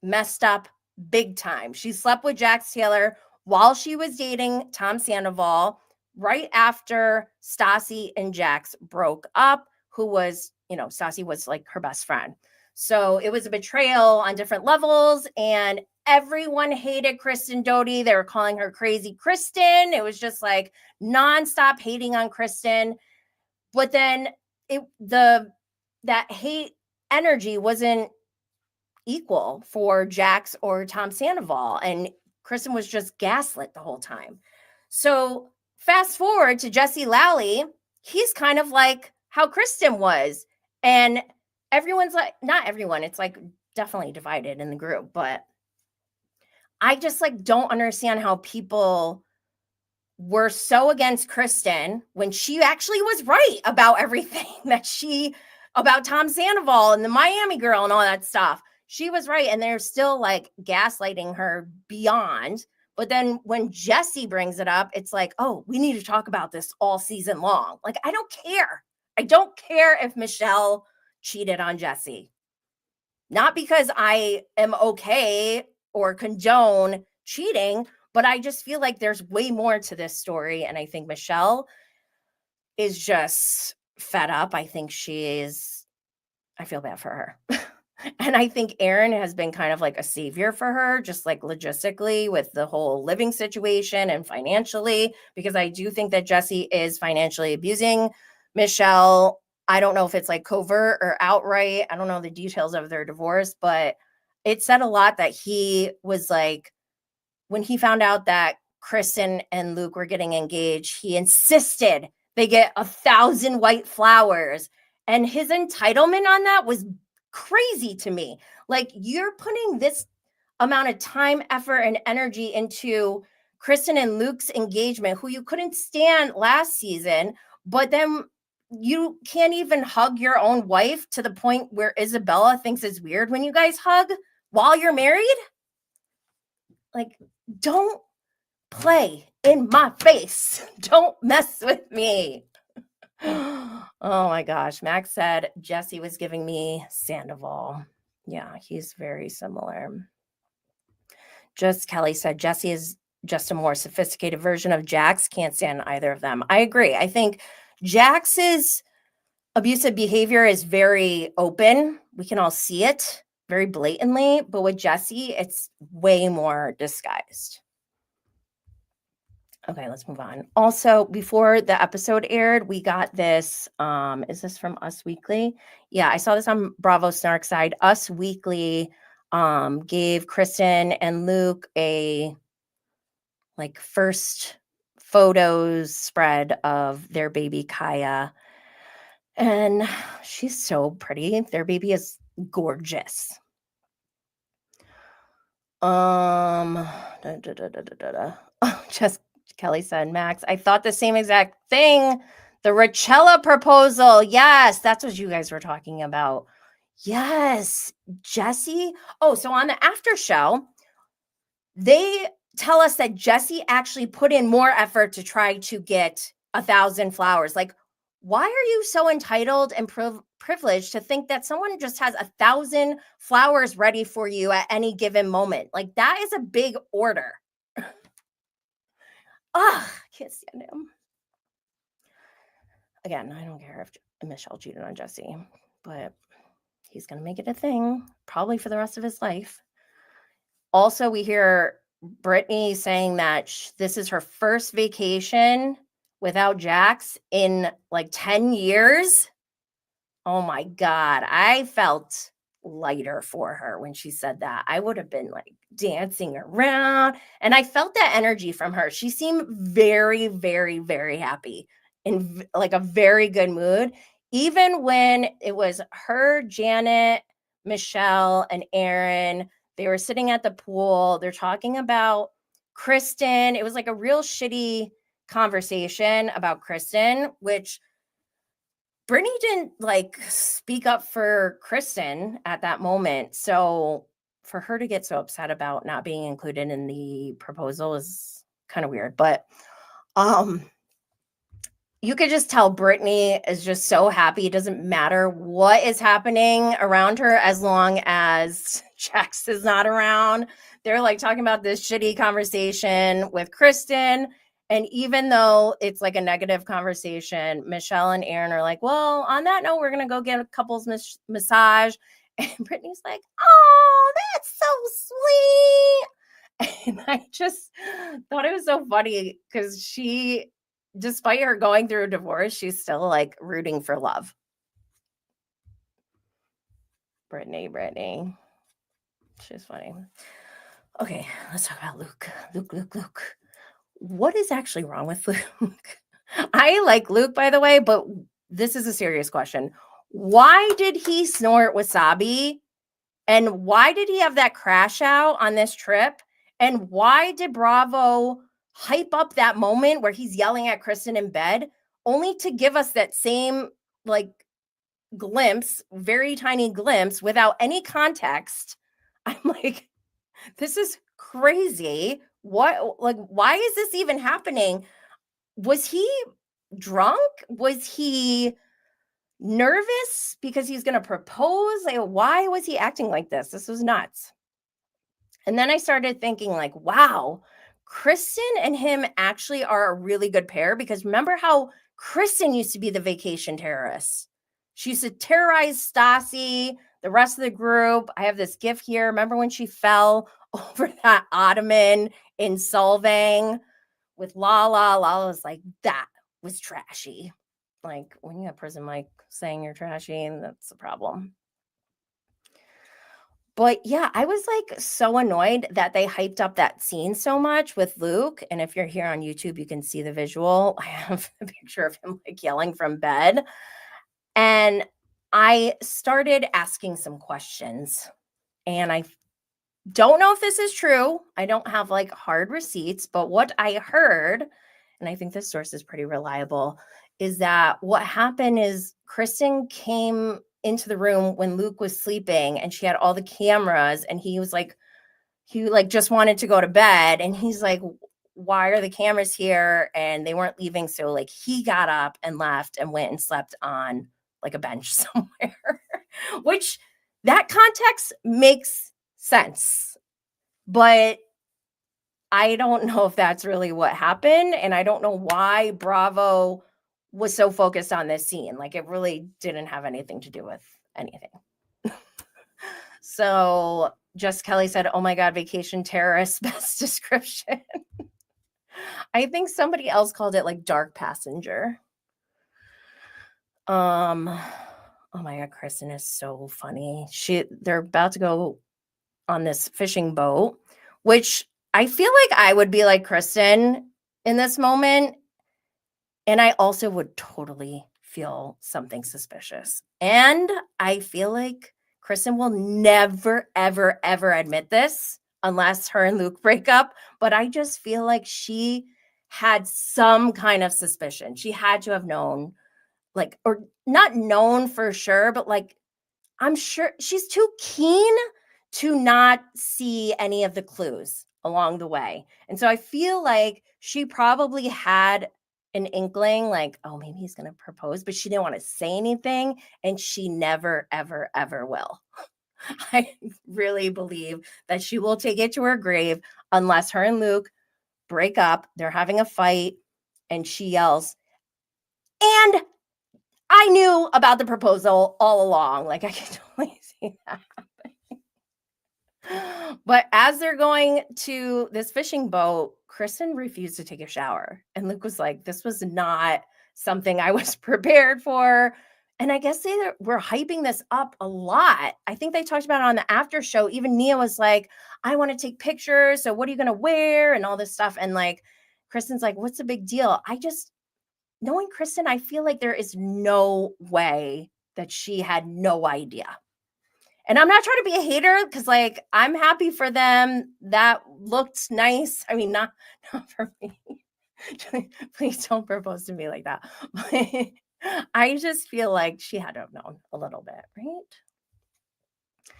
messed up big time. She slept with Jax Taylor while she was dating Tom Sandoval right after Stassi and Jax broke up, who was, Stassi was like her best friend. So it was a betrayal on different levels, and everyone hated Kristen Doute. They were calling her crazy Kristen. It was just like nonstop hating on Kristen. But then that hate energy wasn't equal for Jax or Tom Sandoval, and Kristen was just gaslit the whole time. So fast forward to Jesse Lally, he's kind of like how Kristen was, and everyone's like, not everyone, it's like definitely divided in the group, but I just like don't understand how people were so against Kristen when she actually was right about everything about Tom Sandoval and the Miami girl and all that stuff. She was right, and they're still like gaslighting her beyond. But then when Jesse brings it up, it's like, oh, we need to talk about this all season long. Like, I don't care. I don't care if Michelle cheated on Jesse. Not because I am okay or condone cheating, but I just feel like there's way more to this story. And I think Michelle is just fed up. I think I feel bad for her. And I think Aaron has been kind of like a savior for her, just like logistically with the whole living situation and financially, because I do think that Jesse is financially abusing Michelle. I don't know if it's like covert or outright. I don't know the details of their divorce, but it said a lot that he was like, when he found out that Kristen and Luke were getting engaged, he insisted they get 1,000 white flowers. And his entitlement on that was crazy to me. Like, you're putting this amount of time, effort, and energy into Kristen and Luke's engagement, who you couldn't stand last season, but then you can't even hug your own wife to the point where Isabella thinks it's weird when you guys hug while you're married. Like, don't play in my face. Don't mess with me. Oh my gosh. Max said Jesse was giving me Sandoval. Yeah, he's very similar. Just Kelly said Jesse is just a more sophisticated version of Jax. Can't stand either of them. I agree. I think Jax's abusive behavior is very open. We can all see it very blatantly, but with Jesse, it's way more disguised. Okay, let's move on. Also, before the episode aired, we got this. Is this from Us Weekly? Yeah, I saw this on Bravo Snark side. Us Weekly gave Kristen and Luke a like first photos spread of their baby Kaya. And she's so pretty. Their baby is gorgeous. Just Kelly said, Max, I thought the same exact thing. The Rochella proposal. Yes, that's what you guys were talking about. Yes, Jesse. Oh, so on the after show, they tell us that Jesse actually put in more effort to try to get 1,000 flowers. Like, why are you so entitled and privileged to think that someone just has 1,000 flowers ready for you at any given moment? Like, that is a big order. Ugh, can't stand him. Again, I don't care if Michelle cheated on Jesse, but he's going to make it a thing, probably for the rest of his life. Also, we hear Brittany saying that this is her first vacation without Jax in like 10 years. Oh my God. I felt lighter for her when she said that. I would have been like dancing around. And I felt that energy from her. She seemed very, very, very happy, in like a very good mood. Even when it was her, Janet, Michelle, and Aaron, they were sitting at the pool. They're talking about Kristen. It was like a real shitty conversation about Kristen, which Brittany didn't like speak up for Kristen at that moment. So for her to get so upset about not being included in the proposal is kind of weird. But you could just tell Brittany is just so happy. It doesn't matter what is happening around her as long as Jax is not around. They're like talking about this shitty conversation with Kristen. And even though it's like a negative conversation, Michelle and Aaron are like, well, on that note, we're going to go get a couple's massage. And Brittany's like, oh, that's so sweet. And I just thought it was so funny because she, despite her going through a divorce, she's still like rooting for love. Brittany. She's funny. Okay, let's talk about Luke. Luke. What is actually wrong with Luke? I like Luke, by the way, but this is a serious question. Why did he snort wasabi? And why did he have that crash out on this trip? And why did Bravo hype up that moment where he's yelling at Kristen in bed, only to give us that same like glimpse, very tiny glimpse without any context? I'm like, this is crazy. What, like, why is this even happening? Was he drunk? Was he nervous because he's going to propose? Like, why was he acting like this? This was nuts. And then I started thinking, like, wow, Kristen and him actually are a really good pair, because remember how Kristen used to be the vacation terrorist. She used to terrorize Stassi, the rest of the group. I have this gif here. Remember when she fell over that ottoman in Solvang with Lala? Lala was like, that was trashy. Like, when you have Prison Mike saying you're trashy, that's a problem. But yeah, I was like so annoyed that they hyped up that scene so much with Luke. And if you're here on YouTube, you can see the visual. I have a picture of him like yelling from bed. And I started asking some questions. And I don't know if this is true. I don't have like hard receipts, but what I heard, and I think this source is pretty reliable, is that what happened is Kristen came into the room when Luke was sleeping and she had all the cameras, and he just wanted to go to bed, and he's like, why are the cameras here? And they weren't leaving. So like he got up and left and went and slept on like a bench somewhere, which that context makes sense. But I don't know if that's really what happened. And I don't know why Bravo was so focused on this scene. Like, it really didn't have anything to do with anything. So Just Kelly said, oh my God, vacation terrorist, best description. I think somebody else called it like dark passenger. Oh my God, Kristen is so funny. They're about to go on this fishing boat, which I feel like I would be like Kristen in this moment. And I also would totally feel something suspicious. And I feel like Kristen will never, ever, ever admit this unless her and Luke break up. But I just feel like she had some kind of suspicion. She had to have known, like, or not known for sure, but like, I'm sure she's too keen to not see any of the clues along the way. And so I feel like she probably had an inkling, like, oh, maybe he's going to propose, but she didn't want to say anything. And she never, ever, ever will. I really believe that she will take it to her grave unless her and Luke break up. They're having a fight and she yells, and I knew about the proposal all along. Like, I can totally see that. But as they're going to this fishing boat, Kristen refused to take a shower. And Luke was like, this was not something I was prepared for. And I guess they were hyping this up a lot. I think they talked about it on the after show. Even Nia was like, I want to take pictures. So what are you going to wear? And all this stuff. And like, Kristen's like, what's the big deal? Knowing Kristen, I feel like there is no way that she had no idea. And I'm not trying to be a hater because, like, I'm happy for them. That looked nice. I mean, not for me. Please don't propose to me like that. But I just feel like she had to have known a little bit, right?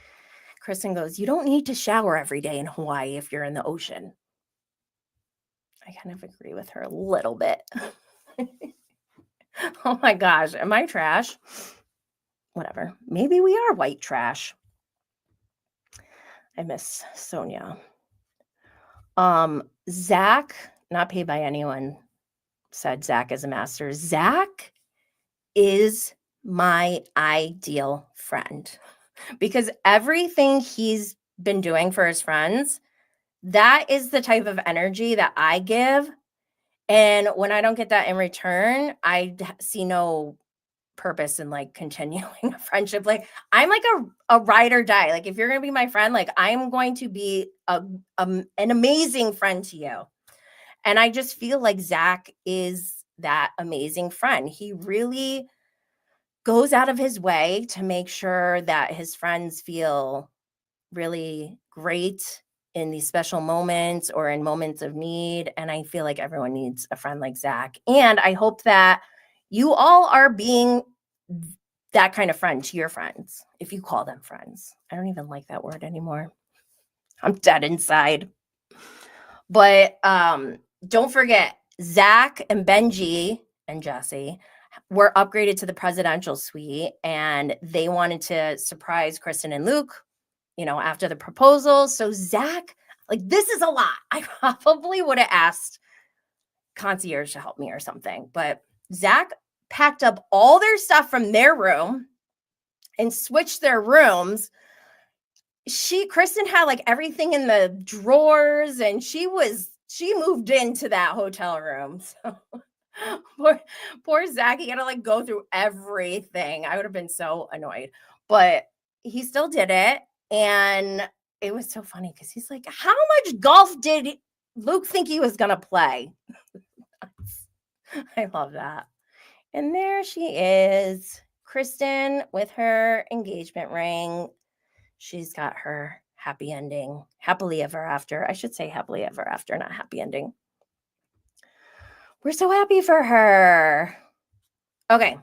Kristen goes, you don't need to shower every day in Hawaii if you're in the ocean. I kind of agree with her a little bit. Oh my gosh, am I trash? Whatever. Maybe we are white trash. I miss Sonia. Zack, not paid by anyone, said Zack is a master. Zack is my ideal friend because everything he's been doing for his friends, that is the type of energy that I give. And when I don't get that in return, I see no purpose in like continuing a friendship. Like I'm like a ride or die. Like if you're going to be my friend, like I'm going to be an amazing friend to you. And I just feel like Zack is that amazing friend. He really goes out of his way to make sure that his friends feel really great in these special moments or in moments of need. And I feel like everyone needs a friend like Zack. And I hope that you all are being that kind of friend to your friends, if you call them friends. I don't even like that word anymore. I'm dead inside. But don't forget, Zack and Benji and Jesse were upgraded to the presidential suite, and they wanted to surprise Kristen and Luke, after the proposal. So Zack, like, this is a lot. I probably would have asked concierge to help me or something, but Zack packed up all their stuff from their room and switched their rooms. Kristen had like everything in the drawers, and she moved into that hotel room. So poor Zack, he had to like go through everything. I would have been so annoyed, but he still did it. And it was so funny because he's like, how much golf did Luke think he was going to play? I love that. And there she is, Kristen with her engagement ring. She's got her happy ending, happily ever after. I should say happily ever after, not happy ending. We're so happy for her. Okay,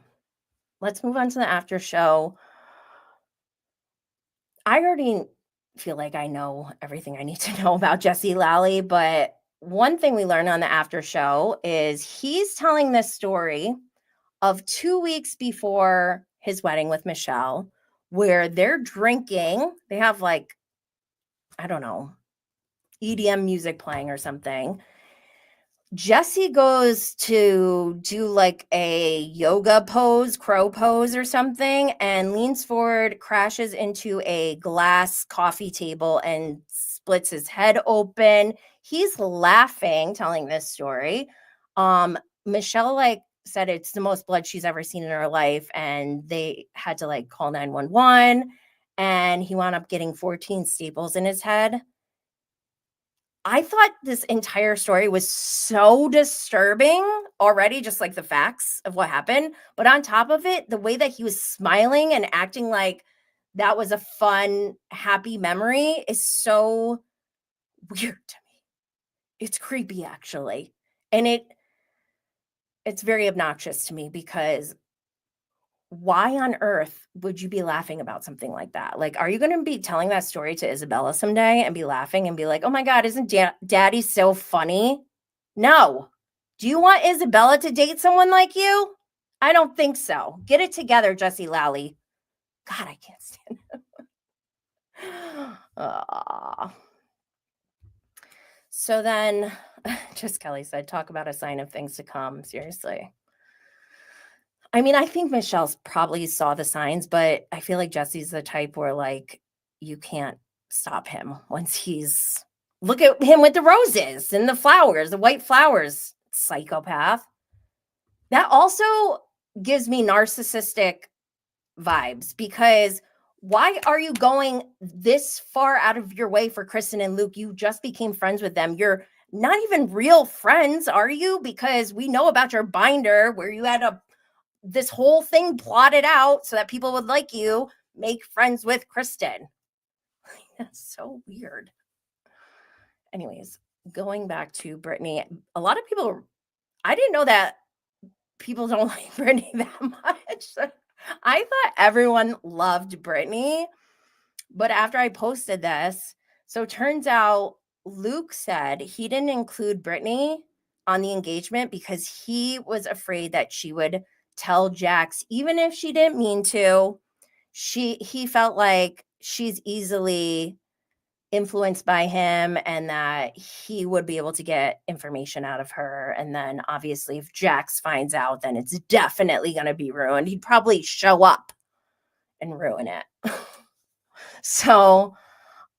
let's move on to the after show. I already feel like I know everything I need to know about Jesse Lally, but one thing we learned on the after show is he's telling this story of 2 weeks before his wedding with Michelle, where they're drinking. They have like, I don't know, EDM music playing or something. Jesse goes to do like a yoga pose, crow pose or something, and leans forward, crashes into a glass coffee table and splits his head open. He's laughing, telling this story. Michelle like said it's the most blood she's ever seen in her life, and they had to like call 911, and he wound up getting 14 staples in his head. I thought this entire story was so disturbing already, just like the facts of what happened. But on top of it, the way that he was smiling and acting like that was a fun, happy memory is so weird to me. It's creepy, actually. And it's very obnoxious to me because why on earth would you be laughing about something like that? Like, are you going to be telling that story to Isabella someday and be laughing and be like, oh my God, isn't daddy so funny? No, Do you want Isabella to date someone like you? I don't think so. Get it together, Jesse Lally. God, I can't stand him. So then, just Kelly said, talk about a sign of things to come. Seriously. I mean, I think Michelle's probably saw the signs, but I feel like Jesse's the type where, like, you can't stop him once he's. Look at him with the roses and the flowers, the white flowers, psychopath. That also gives me narcissistic vibes, because why are you going this far out of your way for Kristen and Luke? You just became friends with them. You're not even real friends, are you? Because we know about your binder where you had this whole thing plotted out so that people would like you, make friends with Kristen. That's so weird. Anyways, going back to Brittany, a lot of people, I didn't know that people don't like Brittany that much. I thought everyone loved Brittany, but after I posted this, so it turns out Luke said he didn't include Brittany on the engagement because he was afraid that she would tell Jax, even if she didn't mean to. He felt like she's easily influenced by him and that he would be able to get information out of her. And then obviously if Jax finds out, then it's definitely going to be ruined. He'd probably show up and ruin it. So,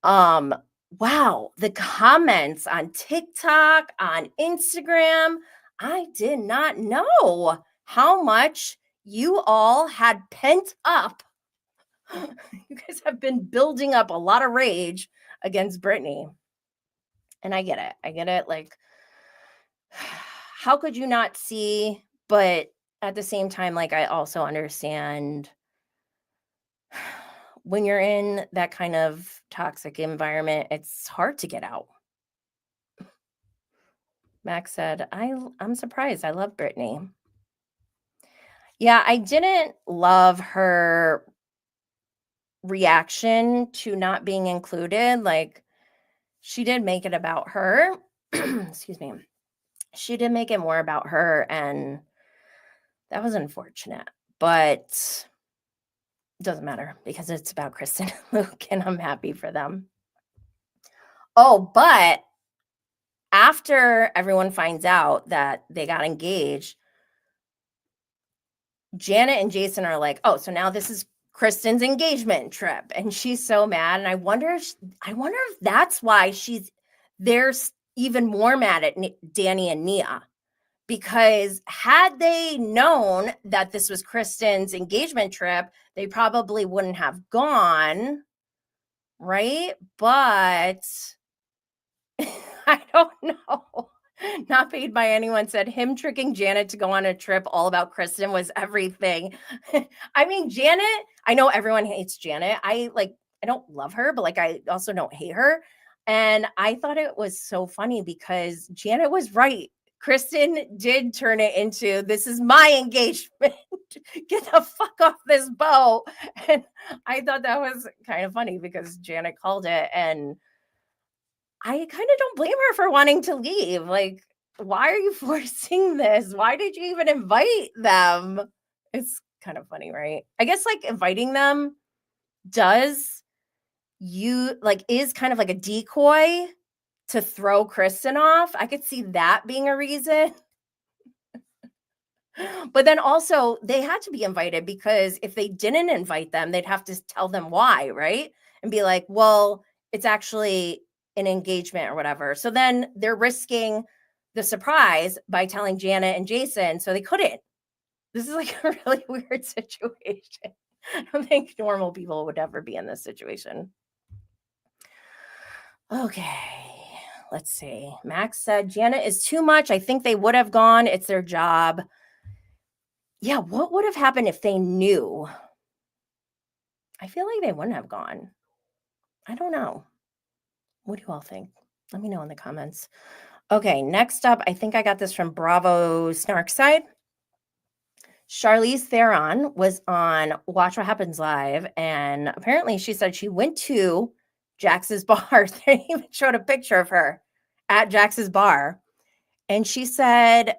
wow, the comments on TikTok, on Instagram, I did not know how much you all had pent up. You guys have been building up a lot of rage against Brittany. And I get it. I get it. Like, how could you not see? But at the same time, like, I also understand when you're in that kind of toxic environment, it's hard to get out. Max said, I'm surprised. I love Brittany. Yeah, I didn't love her reaction to not being included. Like, she did make it about her. Excuse me. She did make it more about her, and that was unfortunate. But it doesn't matter because it's about Kristen and Luke, and I'm happy for them. Oh, but after everyone finds out that they got engaged, Janet and Jason are like, oh, so now this is Kristen's engagement trip. And she's so mad. And I wonder if that's why they're even more mad at Danny and Nia. Because had they known that this was Kristen's engagement trip, they probably wouldn't have gone, right? But I don't know. Not paid by anyone said him tricking Janet to go on a trip all about Kristen was everything. I mean, Janet, I know everyone hates Janet. I don't love her, but like I also don't hate her. And I thought it was so funny because Janet was right. Kristen did turn it into, this is my engagement. Get the fuck off this boat. And I thought that was kind of funny because Janet called it, and I kind of don't blame her for wanting to leave. Like, why are you forcing this? Why did you even invite them? It's kind of funny, right? I guess like inviting them is kind of like a decoy to throw Kristen off. I could see that being a reason. But then also they had to be invited because if they didn't invite them, they'd have to tell them why, right? And be like, well, it's actually an engagement or whatever. So then they're risking the surprise by telling Janet and Jason, so they couldn't. This is like a really weird situation. I don't think normal people would ever be in this situation. Okay, let's see. Max said, Janet is too much. I think they would have gone. It's their job. Yeah, what would have happened if they knew? I feel like they wouldn't have gone. I don't know. What do you all think? Let me know in the comments. Okay, next up, I think I got this from Bravo Snarkside. Charlize Theron was on Watch What Happens Live, and apparently she said she went to Jax's bar. They even showed a picture of her at Jax's bar. And she said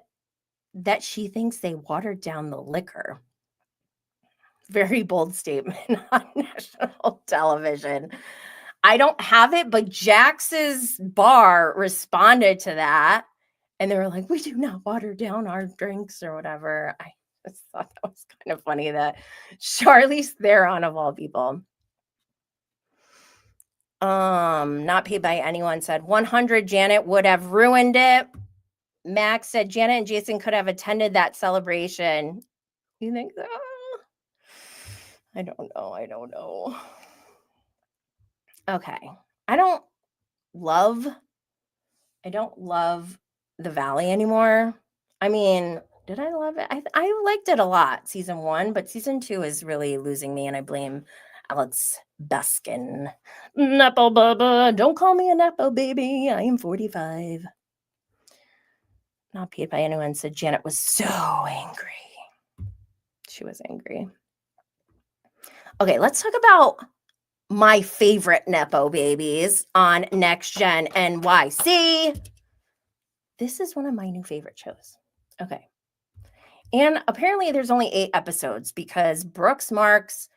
that she thinks they watered down the liquor. Very bold statement on national television. I don't have it, but Jax's bar responded to that. And they were like, we do not water down our drinks or whatever. I just thought that was kind of funny that Charlize Theron, of all people. Not paid by anyone, said 100 Janet would have ruined it. Max said Janet and Jason could have attended that celebration. You think so? I don't know. Okay. I don't love the Valley anymore. I mean, did I love it? I liked it a lot, season 1, but season 2 is really losing me, and I blame Alex Baskin. Nepo baba, don't call me a Nepo baby. I am 45. Not paid by anyone, said Janet was so angry. She was angry. Okay, let's talk about my favorite Nepo babies on Next Gen NYC. This is one of my new favorite shows. Okay. And apparently there's only 8 episodes because Brooks Marks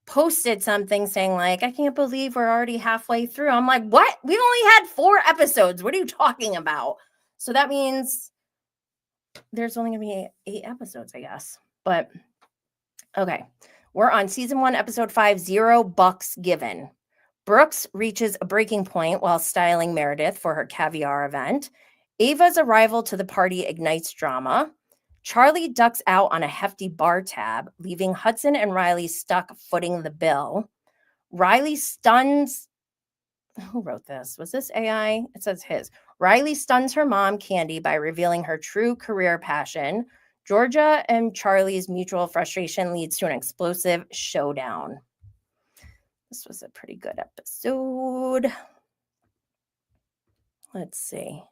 posted something saying like, I can't believe we're already halfway through. I'm like, what? We've only had 4 episodes. What are you talking about? So that means there's only going to be 8 episodes, I guess. But okay. We're on season 1, episode 5, $0 given. Brooks reaches a breaking point while styling Meredith for her caviar event. Ava's arrival to the party ignites drama. Charlie ducks out on a hefty bar tab, leaving Hudson and Riley stuck footing the bill. Riley stuns... Who wrote this? Was this AI? It says his. Riley stuns her mom, Candy, by revealing her true career passion. Georgia and Charlie's mutual frustration leads to an explosive showdown. This was a pretty good episode. Let's see.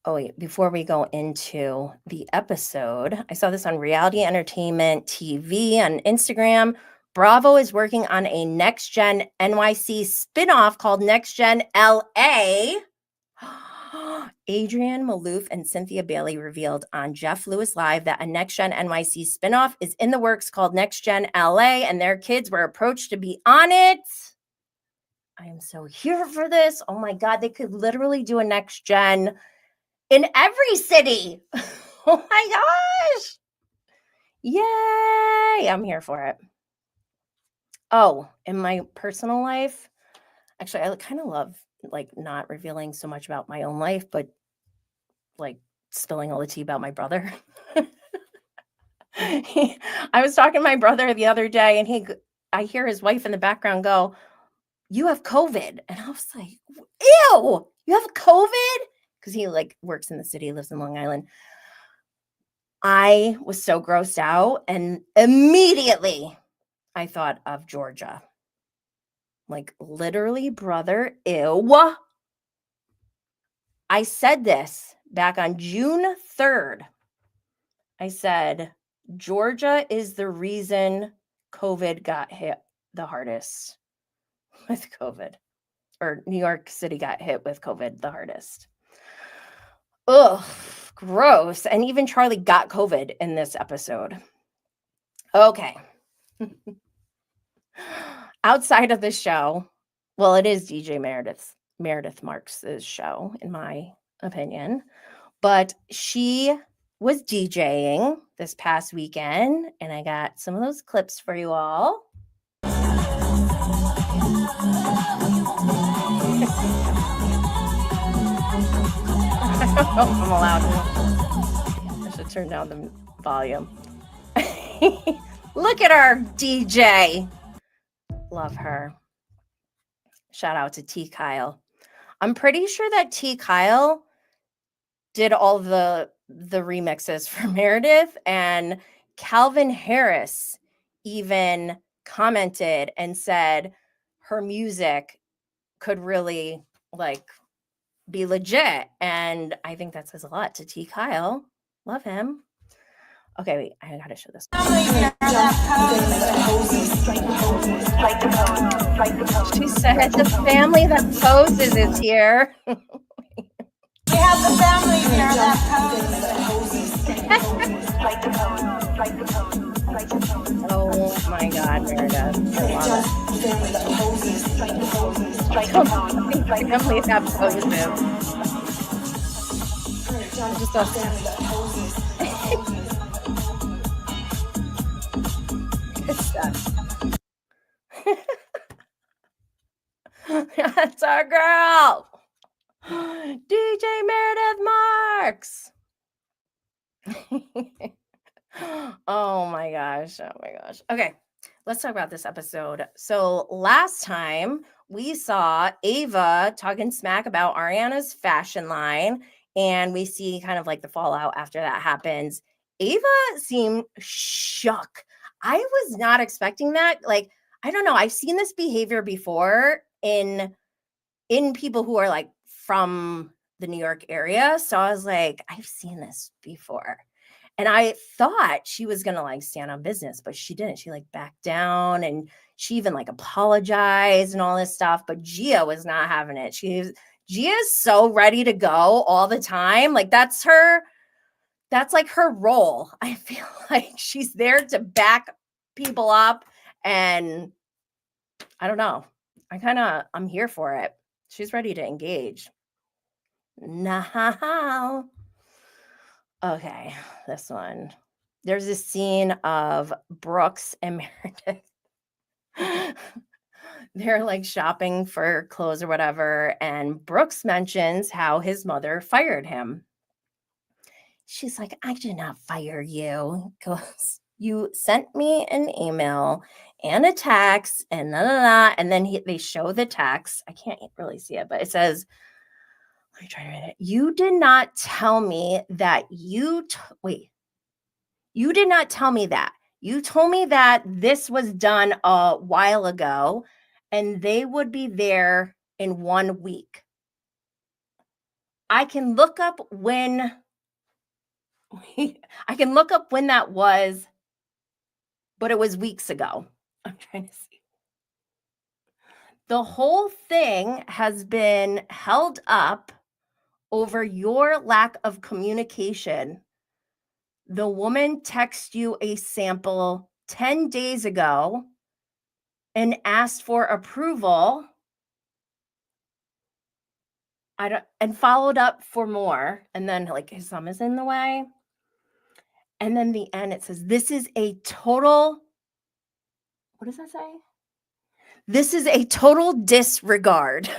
Oh, wait, before we go into the episode, I saw this on Reality Entertainment TV on Instagram. Bravo is working on a Next Gen NYC spinoff called Next Gen LA. Adrienne Maloof and Cynthia Bailey revealed on Jeff Lewis Live that a Next Gen NYC spinoff is in the works called Next Gen LA, and their kids were approached to be on it. I am so here for this. Oh my God, they could literally do a Next Gen in every city. Oh my gosh. Yay. I'm here for it. Oh, in my personal life, actually, I kind of love like not revealing so much about my own life, but like spilling all the tea about my brother. I was talking to my brother the other day and I hear his wife in the background go, you have COVID. And I was like, ew, you have COVID? Because he like works in the city, lives in Long Island. I was so grossed out and immediately I thought of Georgia. Like literally, brother, ew. I said this back on June 3rd. I said, Georgia is the reason COVID got hit the hardest with COVID. Or New York City got hit with COVID the hardest. Ugh, gross. And even Charlie got COVID in this episode. Okay. Outside of the show, well, it is DJ Meredith Marks' show, in my opinion, but she was DJing this past weekend, and I got some of those clips for you all. I'm allowed to. I should turn down the volume. Look at our DJ. Love her. Shout out to T. Kyle. I'm pretty sure that T. Kyle did all the remixes for Meredith, and Calvin Harris even commented and said her music could really like be legit. And I think that says a lot to T. Kyle. Love him. Okay, wait, I gotta show this. She said the family that poses is here. We have the family here that pose. Oh my God, Meredith. I love it. Families have poses. Just us. Good stuff. That's our girl. DJ Meredith Marks. Oh my gosh. Okay, let's talk about this episode. So last time we saw Ava talking smack about Ariana's fashion line, and we see kind of like the fallout after that happens. Ava seemed shook. I was not expecting that. Like, I don't know. I've seen this behavior before in people who are like from the New York area. So I was like, I've seen this before. And I thought she was going to like stand on business, but she didn't. She like backed down, and she even like apologized and all this stuff. But Gia was not having it. Gia's so ready to go all the time. Like that's like her role. I feel like she's there to back people up. And I don't know. I'm here for it. She's ready to engage. Now. Okay, this one. There's this scene of Brooks and Meredith. They're like shopping for clothes or whatever, and Brooks mentions how his mother fired him. She's like, I did not fire you. Goes, you sent me an email and a text and and then they show the text. I can't really see it, but it says, let me try to read it. You did not tell me that you did not tell me that. You told me that this was done a while ago and they would be there in 1 week. I can look up when that was, but it was weeks ago. I'm trying to see. The whole thing has been held up over your lack of communication. The woman texted you a sample 10 days ago and asked for approval. And followed up for more. And then like his thumb is in the way. And then the end, it says, this is a total, what does that say? This is a total disregard.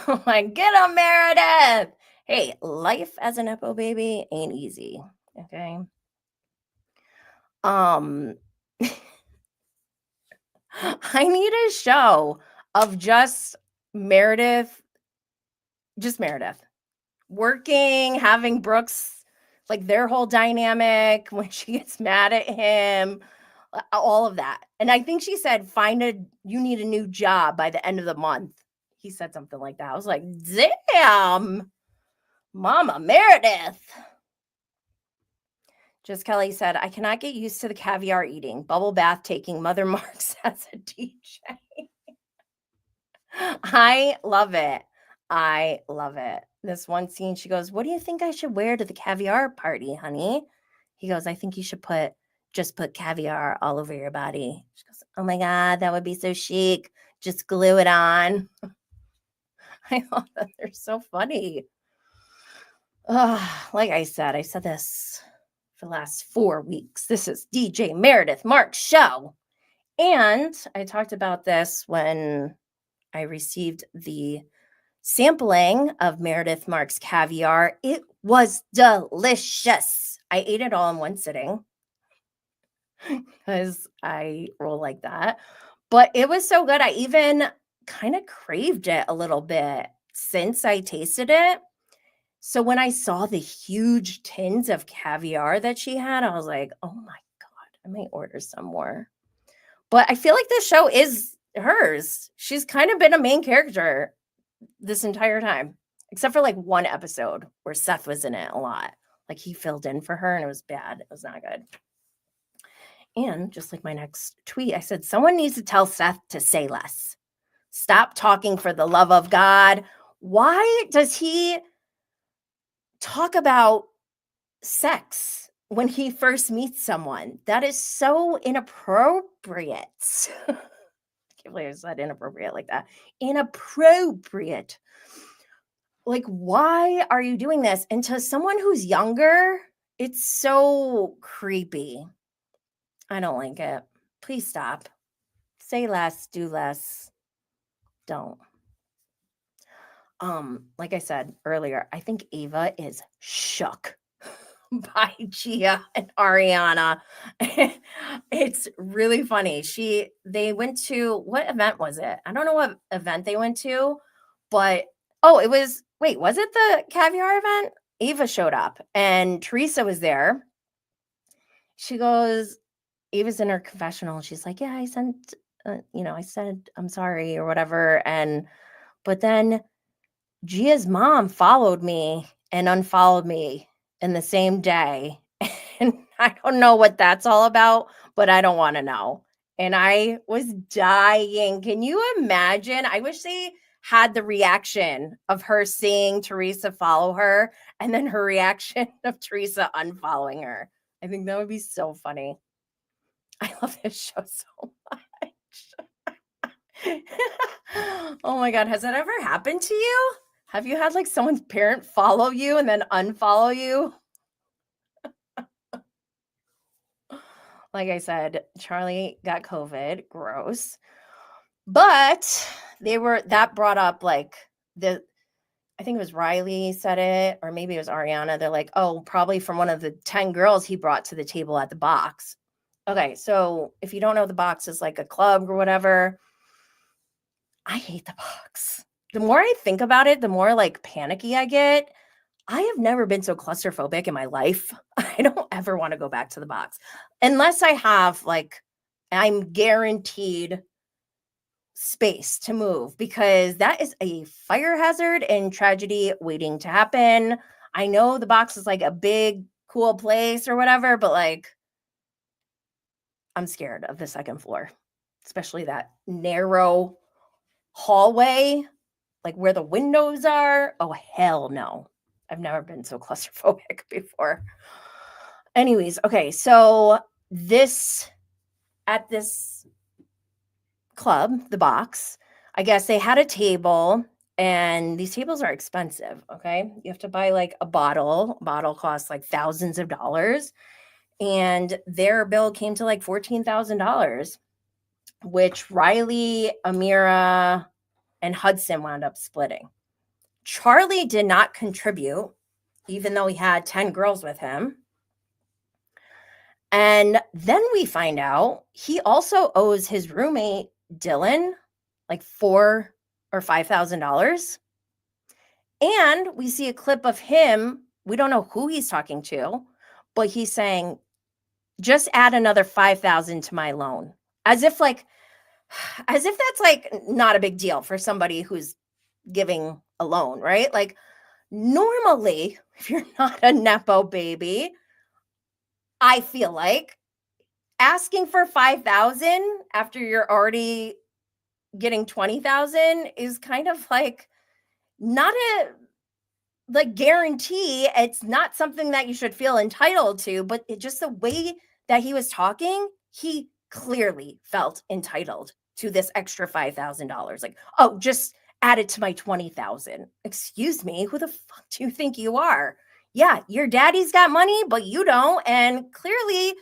I'm like, get him, Meredith. Hey, life as an Epo baby ain't easy. Okay. I need a show of just Meredith working, having Brooks, like their whole dynamic when she gets mad at him, all of that. And I think she said, you need a new job by the end of the month. He said something like that. I was like, damn, Mama Meredith. Just Kelly said, I cannot get used to the caviar eating, bubble bath taking, Mother Marks as a DJ. I love it. This one scene, she goes, what do you think I should wear to the caviar party, honey? He goes, I think you should just put caviar all over your body. She goes, oh my God, that would be so chic. Just glue it on. I love that. They're so funny. Like I said this for the last 4 weeks. This is DJ Meredith Marks' show. And I talked about this when I received the sampling of Meredith Marks' caviar. It was delicious. I ate it all in one sitting because I roll like that. But it was so good. I even kind of craved it a little bit since I tasted it. So when I saw the huge tins of caviar that she had, I was like, oh my God, I may order some more. But I feel like this show is hers. She's kind of been a main character this entire time, except for like one episode where Seth was in it a lot. Like he filled in for her and it was bad. It was not good. And just like my next tweet, I said, someone needs to tell Seth to say less. Stop talking for the love of God. Why does he talk about sex when he first meets someone? That is so inappropriate. I can't believe I said inappropriate like that. Inappropriate. Like, why are you doing this? And to someone who's younger, it's so creepy. I don't like it. Please stop. Say less, do less. Don't. Like I said earlier, I think Ava is shook by Gia and Ariana. It's really funny. They went to, what event was it? I don't know what event they went to, but was it the caviar event? Ava showed up and Teresa was there. She goes, Ava's in her confessional. She's like, yeah, I sent, I said, I'm sorry or whatever. But then Gia's mom followed me and unfollowed me in the same day. And I don't know what that's all about, but I don't want to know. And I was dying. Can you imagine? I wish they had the reaction of her seeing Teresa follow her and then her reaction of Teresa unfollowing her. I think that would be so funny. I love this show so much. Oh my God. Has that ever happened to you? Have you had like someone's parent follow you and then unfollow you? Like I said, Charlie got COVID, gross. But that brought up like I think it was Riley said it, or maybe it was Ariana. They're like, oh, probably from one of the 10 girls he brought to the table at the box. Okay, so if you don't know, the box is like a club or whatever. I hate the box. The more I think about it, the more like panicky I get. I have never been so claustrophobic in my life. I don't ever want to go back to the box unless I have I'm guaranteed space to move, because that is a fire hazard and tragedy waiting to happen. I know the box is like a big, cool place or whatever, but I'm scared of the second floor, especially that narrow hallway, like where the windows are. Oh, hell no. I've never been so claustrophobic before. Anyways, okay, so at this club, the box, I guess they had a table, and these tables are expensive, okay? You have to buy like a bottle. A bottle costs like thousands of dollars, and their bill came to like $14,000, which Riley, Amira, and Hudson wound up splitting. Charlie did not contribute, even though he had 10 girls with him. And then we find out he also owes his roommate, Dylan, like $4,000 or $5,000. And we see a clip of him. We don't know who he's talking to, but he's saying, just add another 5,000 to my loan. As if that's like not a big deal for somebody who's giving a loan, right? Like normally, if you're not a Nepo baby, I feel like asking for 5,000 after you're already getting 20,000 is kind of like not a guarantee. It's not something that you should feel entitled to, but just the way that he was talking, he clearly felt entitled to this extra $5,000. Like, oh, just add it to my 20,000. Excuse me, who the fuck do you think you are? Yeah, your daddy's got money, but you don't. And clearly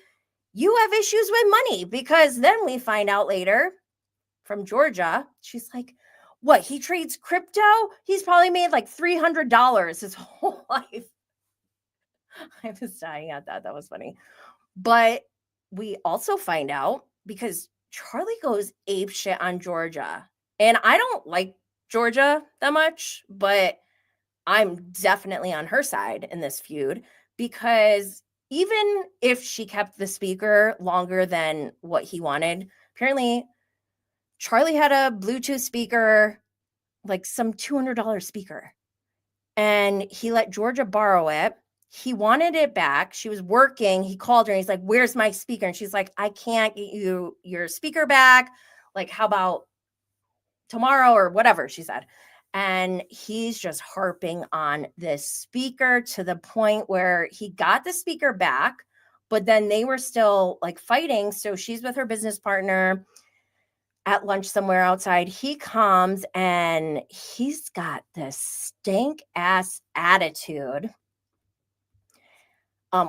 you have issues with money, because then we find out later from Georgia, she's like, what, he trades crypto? He's probably made like $300 his whole life. I was dying at that. That was funny. But we also find out, because Charlie goes apeshit on Georgia. And I don't like Georgia that much, but I'm definitely on her side in this feud, because even if she kept the speaker longer than what he wanted, apparently Charlie had a Bluetooth speaker, like some $200 speaker, and he let Georgia borrow it. He wanted it back. She was working. He called her and he's like, where's my speaker? And she's like, I can't get you your speaker back. Like, how about tomorrow or whatever, she said. And he's just harping on this speaker to the point where he got the speaker back, but then they were still like fighting. So she's with her business partner at lunch somewhere outside. He comes and he's got this stank ass attitude.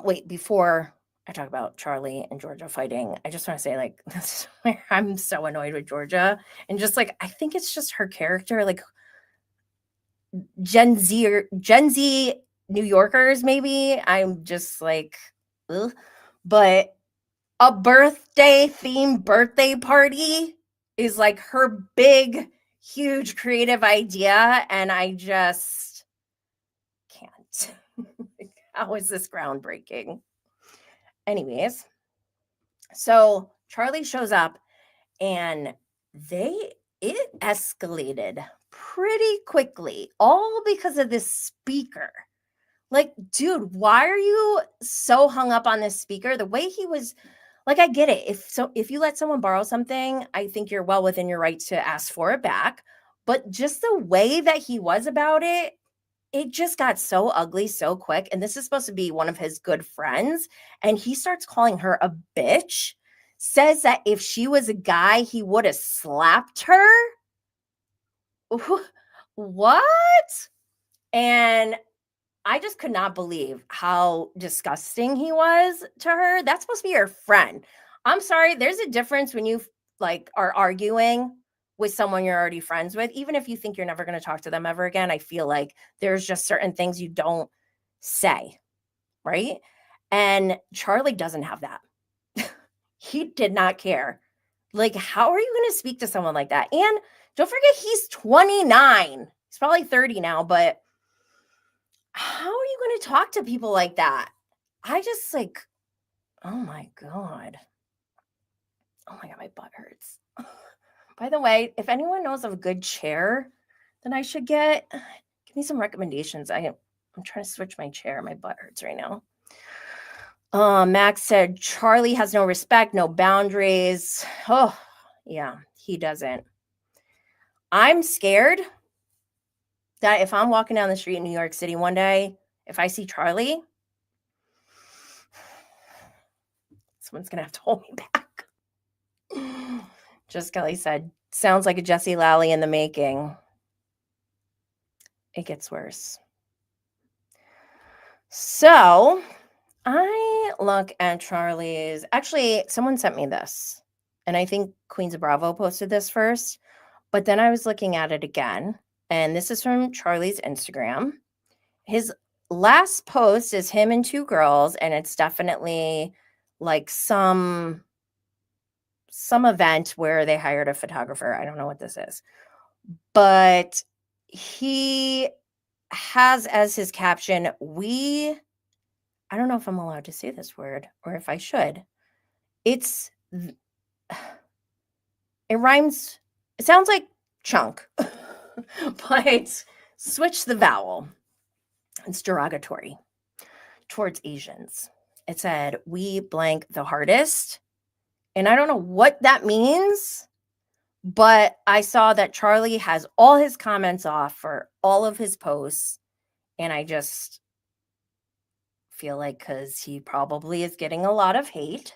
Wait, before I talk about Charlie and Georgia fighting, I just want to say, like, this is where I'm so annoyed with Georgia. And just like, I think it's just her character, like Gen Z New Yorkers, maybe. I'm just like, ugh. But a themed birthday party is like her big, huge creative idea. And I just can't. How is this groundbreaking? Anyways, so Charlie shows up and it escalated pretty quickly, all because of this speaker. Like, dude, why are you so hung up on this speaker? The way he was, like, I get it. If you let someone borrow something, I think you're well within your right to ask for it back. But just the way that he was about it, it just got so ugly so quick. And this is supposed to be one of his good friends. And he starts calling her a bitch, says that if she was a guy, he would have slapped her. What? And I just could not believe how disgusting he was to her. That's supposed to be your friend. I'm sorry. There's a difference when you like are arguing with someone you're already friends with, even if you think you're never going to talk to them ever again. I feel like there's just certain things you don't say, right? And Charlie doesn't have that. He did not care. Like, how are you going to speak to someone like that? And don't forget, he's 29. He's probably 30 now, but how are you going to talk to people like that? I just like, oh my God. Oh my God, my butt hurts. By the way, if anyone knows of a good chair that I should get, give me some recommendations. I'm trying to switch my chair. My butt hurts right now. Max said, Charlie has no respect, no boundaries. Oh, yeah, he doesn't. I'm scared that if I'm walking down the street in New York City one day, if I see Charlie, someone's going to have to hold me back. Just Kelly said, sounds like a Jessie Lally in the making. It gets worse. So I look at Charlie's. Actually, someone sent me this, and I think Queens of Bravo posted this first, but then I was looking at it again, and this is from Charlie's Instagram. His last post is him and two girls, and it's definitely like some event where they hired a photographer. I don't know what this is, but he has as his caption, I don't know if I'm allowed to say this word or if I should. It rhymes. It sounds like chunk, but switch the vowel. It's derogatory towards Asians. It said, we blank the hardest. And I don't know what that means, but I saw that Charlie has all his comments off for all of his posts. And I just feel like because he probably is getting a lot of hate,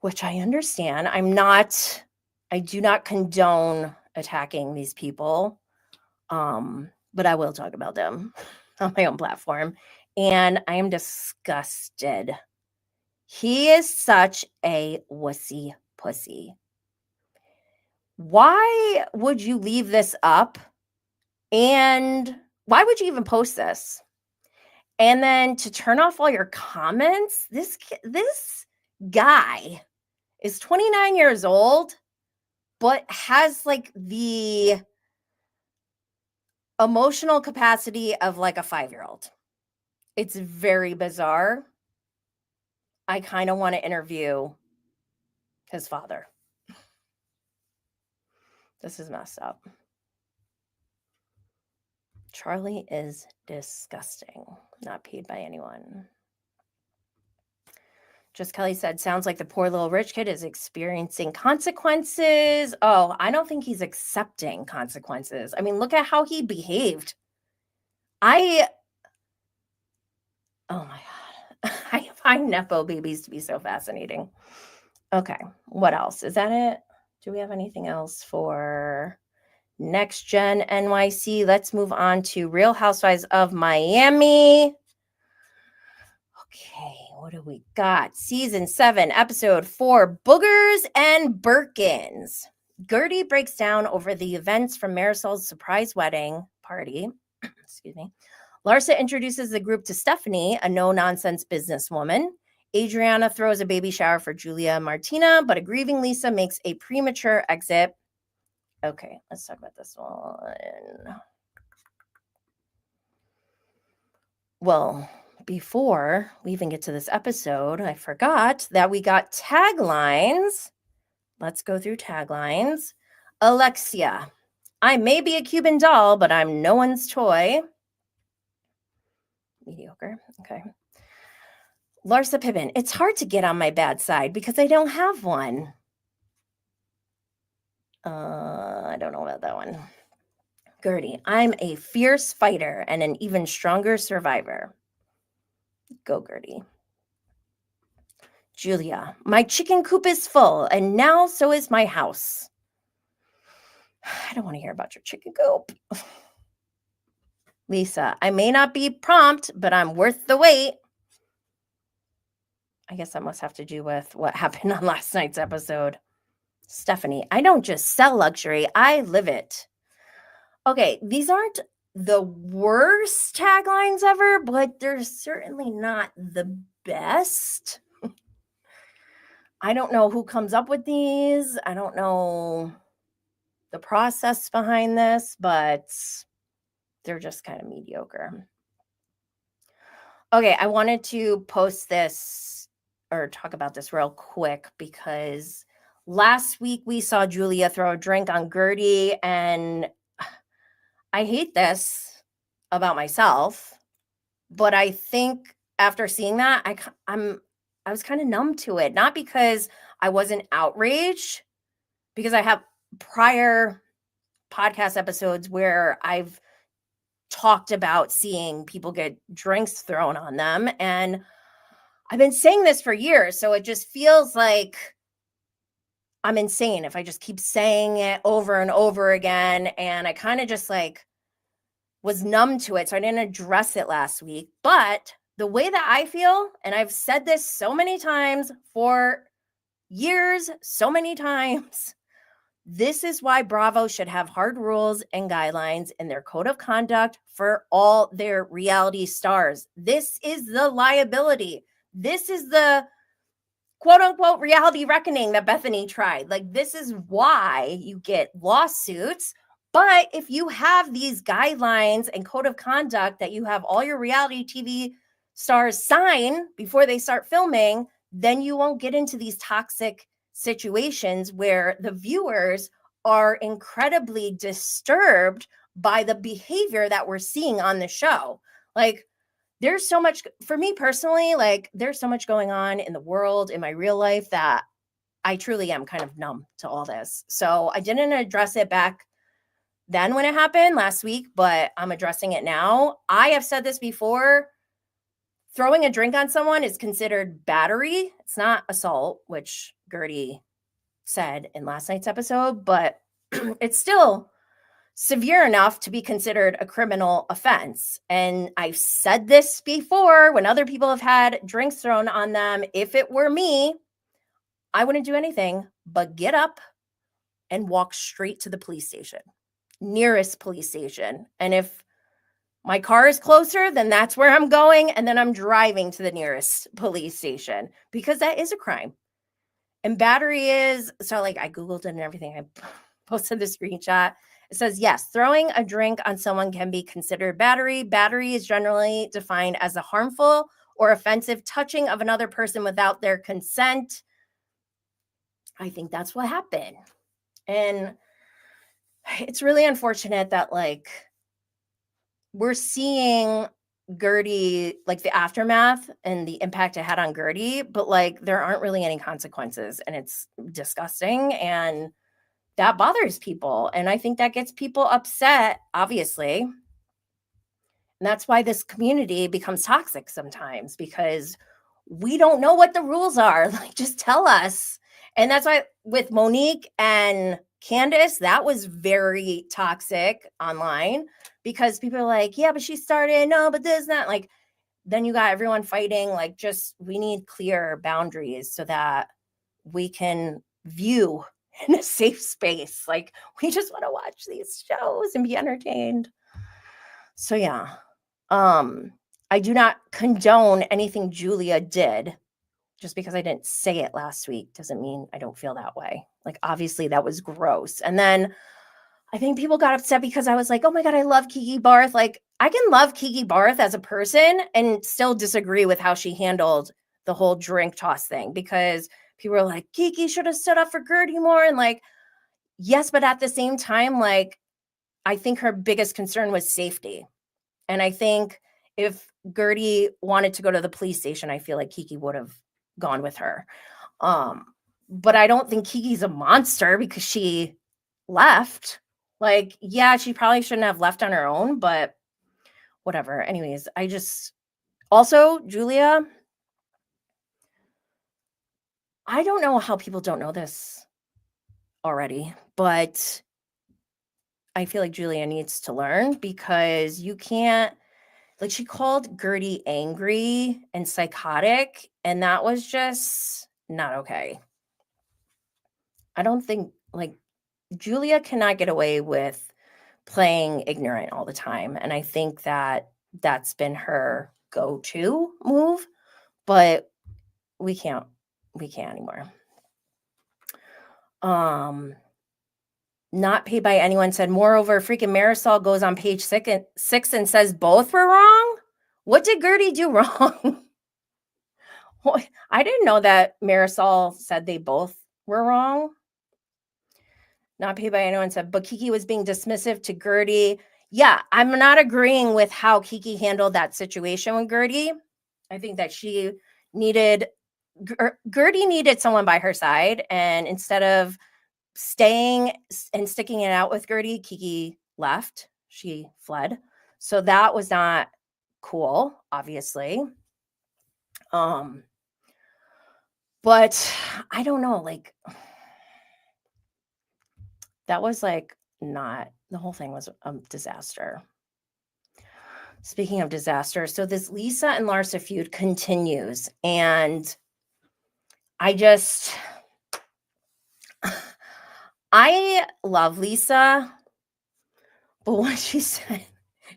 which I understand. I do not condone attacking these people. But I will talk about them on my own platform. And I am disgusted. He is such a wussy pussy. Why would you leave this up? And why would you even post this? And then to turn off all your comments, this guy is 29 years old, but has like the emotional capacity of like a 5-year-old. It's very bizarre. I kind of want to interview his father. This is messed up. Charlie is disgusting. Not paid by anyone. Just Kelly said, sounds like the poor little rich kid is experiencing consequences. Oh, I don't think he's accepting consequences. I mean, look at how he behaved. Oh my God. I find Nepo babies to be so fascinating. Okay, what else? Is that it? Do we have anything else for Next Gen NYC? Let's move on to Real Housewives of Miami. Okay, what do we got? Season 7, episode 4, Boogers and Birkins. Guerdy breaks down over the events from Marisol's surprise wedding party. Excuse me. Larsa introduces the group to Stephanie, a no-nonsense businesswoman. Adriana throws a baby shower for Julia and Martina, but a grieving Lisa makes a premature exit. Okay, let's talk about this one. Well, before we even get to this episode, I forgot that we got taglines. Let's go through taglines. Alexia, I may be a Cuban doll, but I'm no one's toy. Mediocre. Okay. Larsa Pippen, it's hard to get on my bad side because I don't have one. I don't know about that one. Guerdy, I'm a fierce fighter and an even stronger survivor. Go, Guerdy. Julia, my chicken coop is full, and now so is my house. I don't want to hear about your chicken coop. Lisa, I may not be prompt, but I'm worth the wait. I guess that must have to do with what happened on last night's episode. Stephanie, I don't just sell luxury, I live it. Okay, these aren't the worst taglines ever, but they're certainly not the best. I don't know who comes up with these. I don't know the process behind this, but they're just kind of mediocre. Okay, I wanted to post this or talk about this real quick because last week we saw Julia throw a drink on Guerdy, and I hate this about myself, but I think after seeing that, I was kind of numb to it. Not because I wasn't outraged, because I have prior podcast episodes where I've talked about seeing people get drinks thrown on them. And I've been saying this for years. So it just feels like I'm insane if I just keep saying it over and over again. And I kind of just like was numb to it. So I didn't address it last week. But the way that I feel, and I've said this so many times for years, so many times, this is why Bravo should have hard rules and guidelines in their code of conduct for all their reality stars. This is the liability. This is the quote unquote reality reckoning that Bethany tried. Like, this is why you get lawsuits. But if you have these guidelines and code of conduct that you have all your reality TV stars sign before they start filming, then you won't get into these toxic situations where the viewers are incredibly disturbed by the behavior that we're seeing on the show. Like, there's so much, for me personally, like, there's so much going on in the world, in my real life, that I truly am kind of numb to all this. So I didn't address it back then when it happened last week, but I'm addressing it now. I have said this before. Throwing a drink on someone is considered battery. It's not assault, which Guerdy said in last night's episode, but it's still severe enough to be considered a criminal offense. And I've said this before when other people have had drinks thrown on them. If it were me, I wouldn't do anything but get up and walk straight to the police station, nearest police station. And if my car is closer, then that's where I'm going. And then I'm driving to the nearest police station because that is a crime. And battery is, so like I Googled it and everything. I posted the screenshot. It says, yes, throwing a drink on someone can be considered battery. Battery is generally defined as a harmful or offensive touching of another person without their consent. I think that's what happened. And it's really unfortunate that, like, we're seeing Guerdy, like the aftermath and the impact it had on Guerdy, but like there aren't really any consequences and it's disgusting and that bothers people. And I think that gets people upset, obviously. And that's why this community becomes toxic sometimes because we don't know what the rules are. Like, just tell us. And that's why with Monique and Candace, that was very toxic online because people are like, yeah, but she started, no, but this, not like, then you got everyone fighting. Like, just, we need clear boundaries so that we can view in a safe space. Like, we just want to watch these shows and be entertained. So yeah. I do not condone anything Julia did. Just because I didn't say it last week doesn't mean I don't feel that way. Like, obviously that was gross. And then I think people got upset because I was like, oh my God, I love Kiki Barth. Like, I can love Kiki Barth as a person and still disagree with how she handled the whole drink toss thing because people were like, Kiki should have stood up for Guerdy more. And like, yes, but at the same time, like, I think her biggest concern was safety. And I think if Guerdy wanted to go to the police station, I feel like Kiki would have gone with her. But I don't think Kiki's a monster because she left. Like, yeah, she probably shouldn't have left on her own, but whatever. Anyways, I just also, Julia, I don't know how people don't know this already, but I feel like Julia needs to learn because you can't, like, she called Guerdy angry and psychotic, and that was just not okay. I don't think, like, Julia cannot get away with playing ignorant all the time, and I think that that's been her go-to move, but we can't anymore. Not paid by anyone said, moreover, freaking Marisol goes on page 6 and says both were wrong. What did Guerdy do wrong? I didn't know that Marisol said they both were wrong. Not paid by anyone said, but Kiki was being dismissive to Guerdy. Yeah, I'm not agreeing with how Kiki handled that situation with Guerdy. I think that she needed, Guerdy needed someone by her side. And instead of staying and sticking it out with Guerdy, Kiki left. She fled. So that was not cool, obviously. But I don't know, like, that was like not, the whole thing was a disaster. Speaking of disaster, so this Lisa and Larsa feud continues, and I love Lisa, but what she said,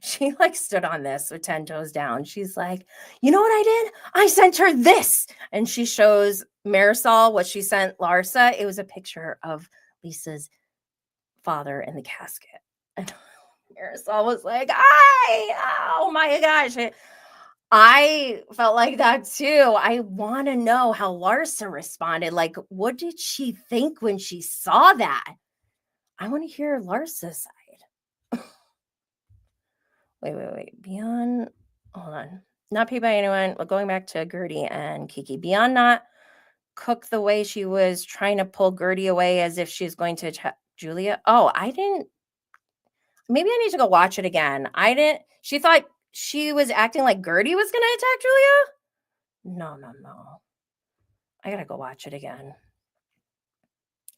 she like stood on this with 10 toes down. She's like, you know what I did? I sent her this. And she shows Marisol what she sent Larsa. It was a picture of Lisa's father in the casket. And Marisol was like, oh my gosh. I felt like that too. I want to know how Larsa responded. Like, what did she think when she saw that? I want to hear Larsa's side. Wait. Beyond, hold on. Not paid by anyone. Well, going back to Guerdy and Kiki. Beyond not cook the way she was trying to pull Guerdy away as if she's going to attack Julia. Oh, I didn't. Maybe I need to go watch it again. I didn't. She thought she was acting like Guerdy was going to attack Julia? No. I got to go watch it again.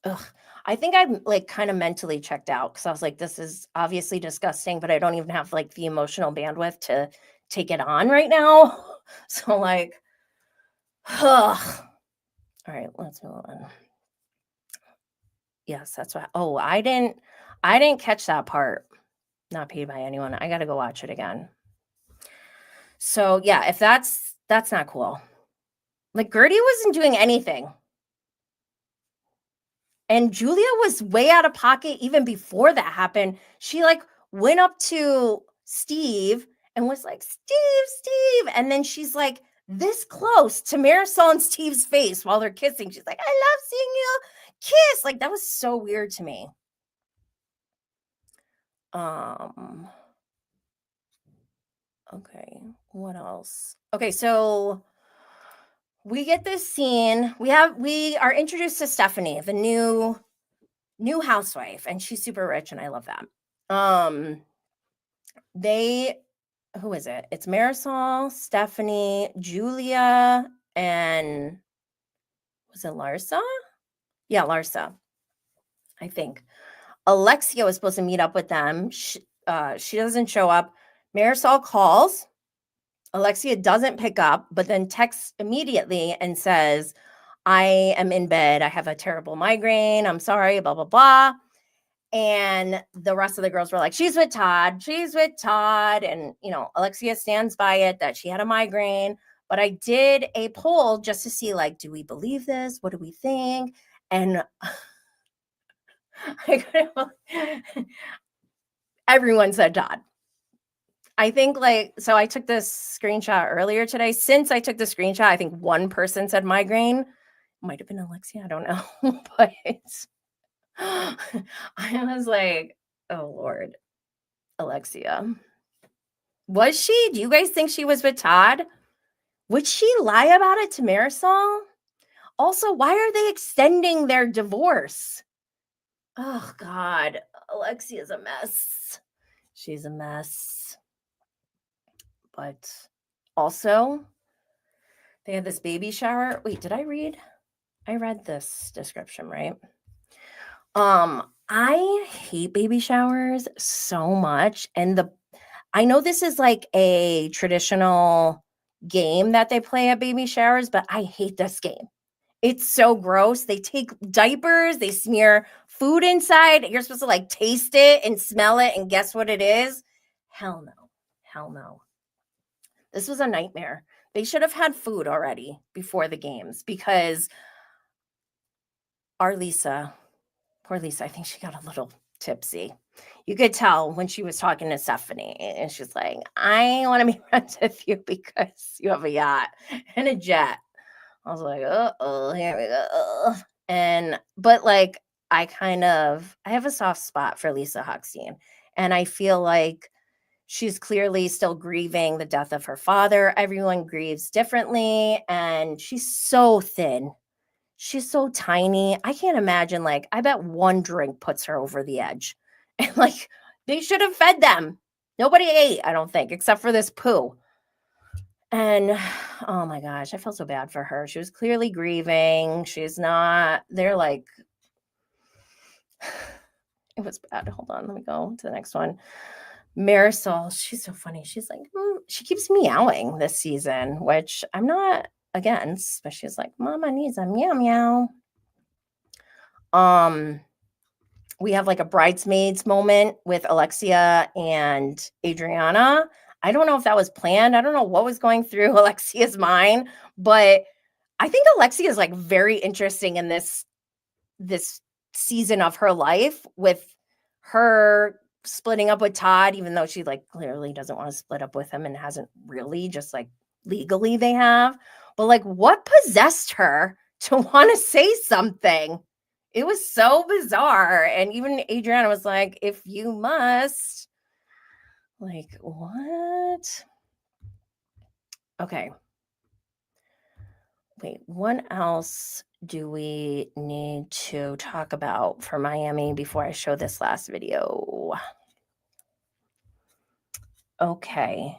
Ugh. I think I'm like kind of mentally checked out because I was like, this is obviously disgusting, but I don't even have like the emotional bandwidth to take it on right now. So like, ugh. All right, let's move on. Yes, that's what. Oh, I didn't catch that part. Not paid by anyone. I got to go watch it again. So yeah, if that's not cool. Like, Guerdy wasn't doing anything. And Julia was way out of pocket even before that happened. She like went up to Steve and was like, Steve. And then she's like this close to Marisol and Steve's face while they're kissing. She's like, I love seeing you kiss. Like, that was so weird to me. Okay, what else? Okay, so we get this scene. We are introduced to Stephanie, the new housewife, and she's super rich, and I love that. Who is it? It's Marisol, Stephanie, Julia, and was it Larsa? Yeah, Larsa, I think. Alexia was supposed to meet up with them. She doesn't show up. Marisol calls. Alexia doesn't pick up, but then texts immediately and says, I am in bed. I have a terrible migraine. I'm sorry, blah, blah, blah. And the rest of the girls were like, she's with Todd. She's with Todd. And, Alexia stands by it that she had a migraine. But I did a poll just to see, like, do we believe this? What do we think? And everyone said Todd. I think so I took this screenshot earlier today. Since I took the screenshot, I think one person said migraine. Might have been Alexia. I don't know. But I was like, oh, Lord, Alexia. Was she? Do you guys think she was with Todd? Would she lie about it to Marisol? Also, why are they extending their divorce? Oh, God. Alexia's a mess. She's a mess. But also, they had this baby shower. Wait, did I read? I read this description, right? I hate baby showers so much. And I know this is like a traditional game that they play at baby showers, but I hate this game. It's so gross. They take diapers, they smear food inside. You're supposed to like taste it and smell it and guess what it is. Hell no. Hell no. This was a nightmare. They should have had food already before the games because our Lisa, poor Lisa, I think she got a little tipsy. You could tell when she was talking to Stephanie and she's like, I want to be friends with you because you have a yacht and a jet. I was like, uh-oh, here we go. But like, I have a soft spot for Lisa Hochstein. And I feel like she's clearly still grieving the death of her father. Everyone grieves differently. And she's so thin. She's so tiny. I can't imagine, like, I bet one drink puts her over the edge. And like, they should have fed them. Nobody ate, I don't think, except for this poo. And oh my gosh, I felt so bad for her. She was clearly grieving. They're like, it was bad. Hold on, let me go to the next one. Marisol, she's so funny. She's like, she keeps meowing this season, which I'm not against, but she's like, Mama needs a meow meow. We have like a bridesmaids moment with Alexia and Adriana. I don't know if that was planned. I don't know what was going through Alexia's mind, but I think Alexia is like very interesting in this season of her life with her splitting up with Todd, even though she like clearly doesn't want to split up with him and hasn't really, just like legally they have. But like, what possessed her to want to say something? It was so bizarre. And even Adriana was like, if you must. Like, what? Okay. Wait, what else do we need to talk about for Miami before I show this last video? Okay.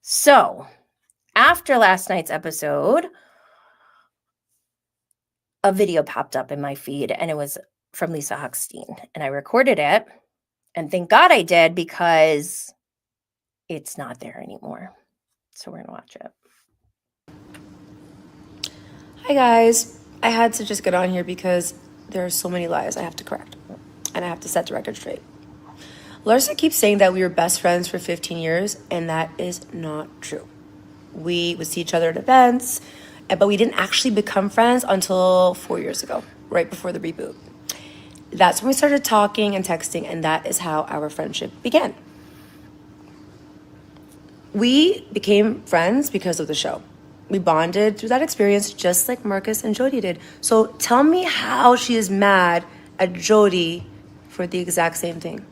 So, after last night's episode, a video popped up in my feed and it was from Lisa Hochstein. And I recorded it. And thank God I did because it's not there anymore. So we're going to watch it. Hi guys, I had to just get on here because there are so many lies I have to correct and I have to set the record straight. Larsa keeps saying that we were best friends for 15 years and that is not true. We would see each other at events, but we didn't actually become friends until 4 years ago, right before the reboot. That's when we started talking and texting, and that is how our friendship began. We became friends because of the show. We bonded through that experience just like Marcus and Jody did. So tell me how she is mad at Jody for the exact same thing.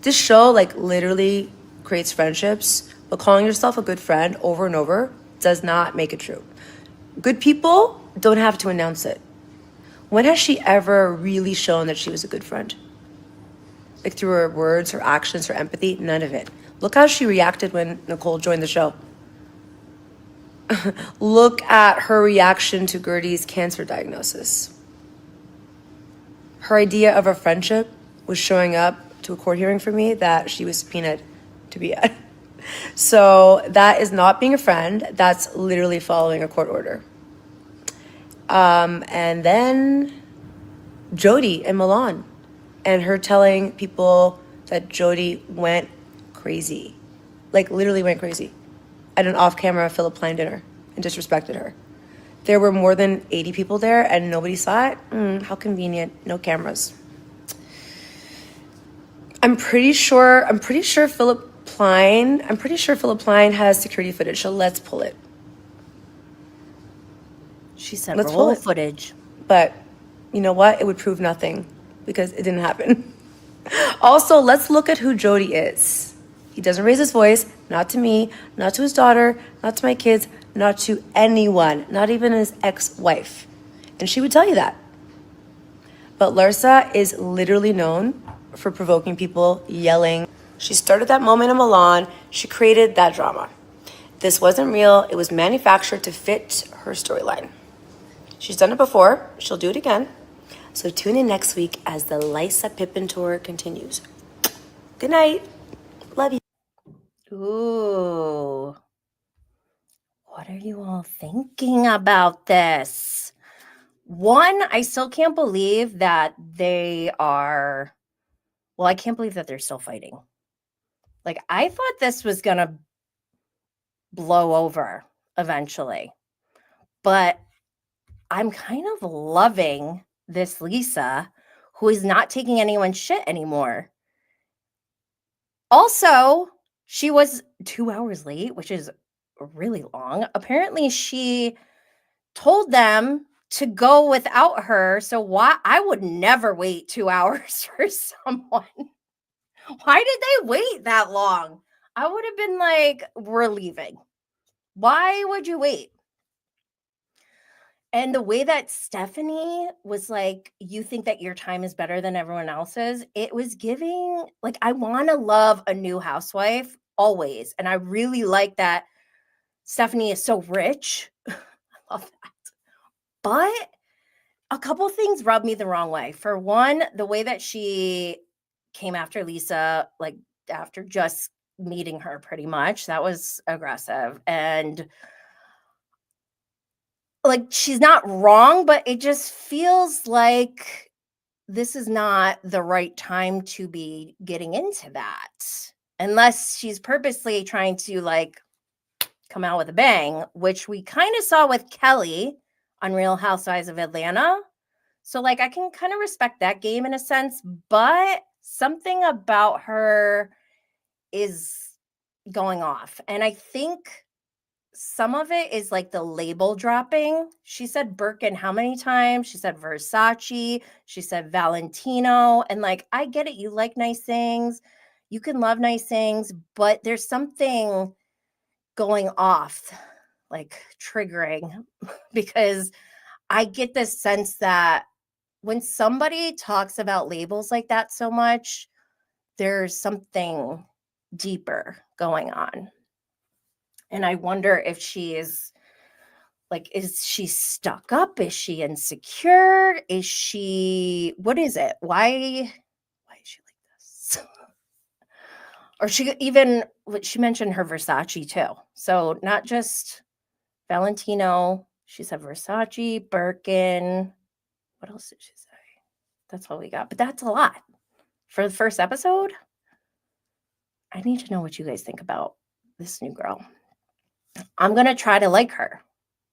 This show like literally creates friendships, but calling yourself a good friend over and over does not make it true. Good people don't have to announce it. When has she ever really shown that she was a good friend? Like through her words, her actions, her empathy? None of it. Look how she reacted when Nicole joined the show. Look at her reaction to Guerdy's cancer diagnosis. Her idea of a friendship was showing up to a court hearing for me that she was subpoenaed to be at. So that is not being a friend. That's literally following a court order. And then Jody in Milan, and her telling people that Jody went crazy, like literally went crazy, at an off-camera Philip Plein dinner and disrespected her. There were more than 80 people there and nobody saw it. How convenient. No cameras. I'm pretty sure Philip Plein has security footage, so let's pull it. She said Let's roll pull it. footage. But you know what? It would prove nothing because it didn't happen. Also, let's look at who Jody is. He doesn't raise his voice, not to me, not to his daughter, not to my kids, not to anyone, not even his ex-wife. And she would tell you that. But Larsa is literally known for provoking people, yelling. She started that moment in Milan. She created that drama. This wasn't real. It was manufactured to fit her storyline. She's done it before. She'll do it again. So tune in next week as the Lysa Pippen tour continues. Good night. Love you. Ooh. What are you all thinking about this? One, I still can't believe that they are, well, I can't believe that they're still fighting. Like, I thought this was going to blow over eventually, but I'm kind of loving this Lisa, who is not taking anyone's shit anymore. Also, she was 2 hours late, which is really long. Apparently, she told them to go without her. So why I would never wait 2 hours for someone. Why did they wait that long? I would have been like, we're leaving. Why would you wait? And the way that Stephanie was like, you think that your time is better than everyone else's, it was giving, like, I want to love a new housewife always. And I really like that Stephanie is so rich. I love that. But a couple things rubbed me the wrong way. For one, the way that she came after Lisa, like after just meeting her pretty much, that was aggressive. And like, she's not wrong, but it just feels like this is not the right time to be getting into that. Unless she's purposely trying to like come out with a bang, which we kind of saw with Kelly on Real Housewives of Atlanta. So like, I can kind of respect that game in a sense, but something about her is going off. And I think some of it is like the label dropping. She said Birkin how many times? She said Versace. She said Valentino. And like, I get it. You like nice things. You can love nice things, but there's something going off, like triggering, because I get this sense that when somebody talks about labels like that so much, there's something deeper going on. And I wonder if she is like, is she stuck up? Is she insecure? Is she, what is it? Why is she like this? Or she even, she mentioned her Versace too. So not just Valentino, she said Versace, Birkin. What else did she say? That's all we got. But that's a lot for the first episode. I need to know what you guys think about this new girl. I'm going to try to like her.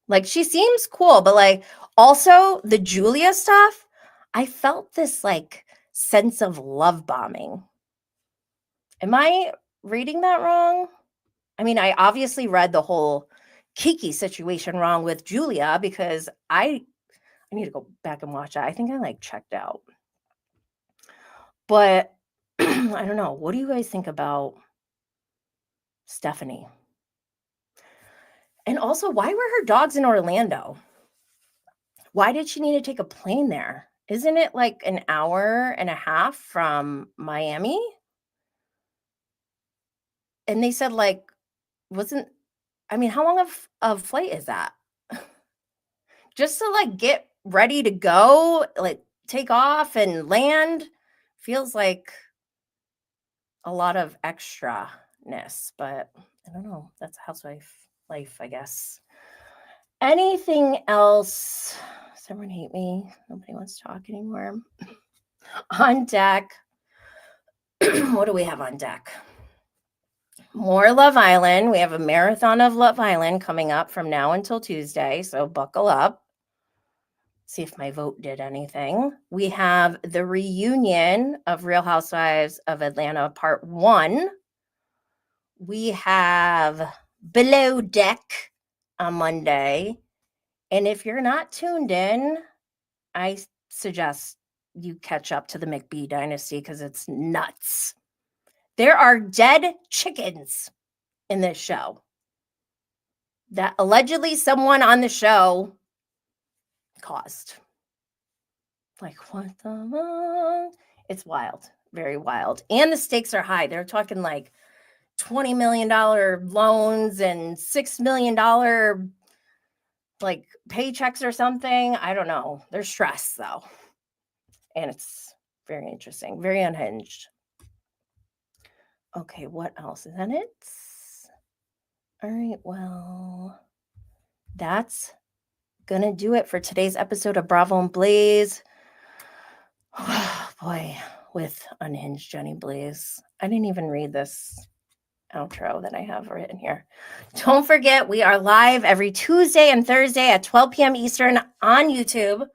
Like, she seems cool, but like also the Julia stuff, I felt this like sense of love bombing. Am I reading that wrong? I mean, I obviously read the whole Kiki situation wrong with Julia because I need to go back and watch that. I think I like checked out. But I don't know. What do you guys think about Stephanie. And also, why were her dogs in Orlando? Why did she need to take a plane there? Isn't it like an hour and a half from Miami? And they said like, how long of flight is that? Just to like get ready to go, like take off and land feels like a lot of extraness, but I don't know. That's housewife life, I guess. Anything else? Does everyone hate me? Nobody wants to talk anymore. On deck. What do we have on deck? More Love Island. We have a marathon of Love Island coming up from now until Tuesday, so buckle up. See if my vote did anything. We have the reunion of Real Housewives of Atlanta Part 1. We have Below Deck on Monday. And if you're not tuned in, I suggest you catch up to the McBee Dynasty because it's nuts. There are dead chickens in this show that allegedly someone on the show caused. Like, what the fuck? It's wild, very wild. And the stakes are high. They're talking like $20 million loans and $6 million like paychecks or something. I don't know. They're stressed though. And it's very interesting, very unhinged. Okay, what else? Is that it? All right, well, that's gonna do it for today's episode of Bravo and Blaze. Oh, boy, with Unhinged Jenny Blaze. I didn't even read this outro that I have written here. Don't forget, we are live every Tuesday and Thursday at 12 p.m. Eastern on YouTube.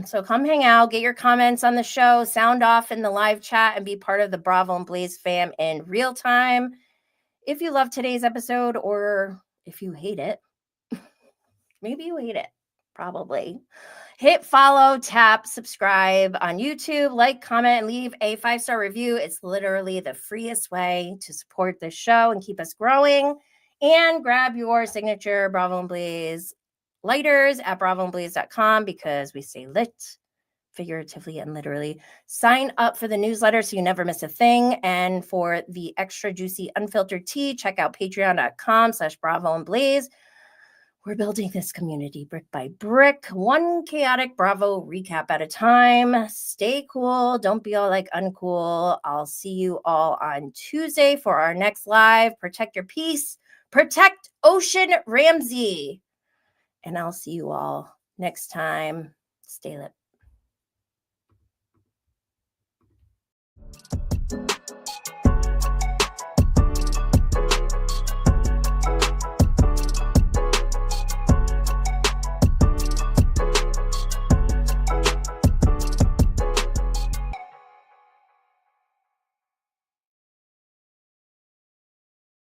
So come hang out, get your comments on the show, sound off in the live chat, and be part of the Bravo and Blaze fam in real time. If you love today's episode or if you hate it, maybe you hate it, probably. Hit follow, tap, subscribe on YouTube, like, comment, and leave a 5-star review. It's literally the freest way to support this show and keep us growing. And grab your signature Bravo and Blaze lighters at bravoandblaze.com because we stay lit, figuratively and literally. Sign up for the newsletter so you never miss a thing. And for the extra juicy unfiltered tea, check out patreon.com/bravoandblaze. We're building this community brick by brick, one chaotic Bravo recap at a time. Stay cool. Don't be all like uncool. I'll see you all on Tuesday for our next live. Protect your peace. Protect Ocean Ramsey. And I'll see you all next time. Stay lit.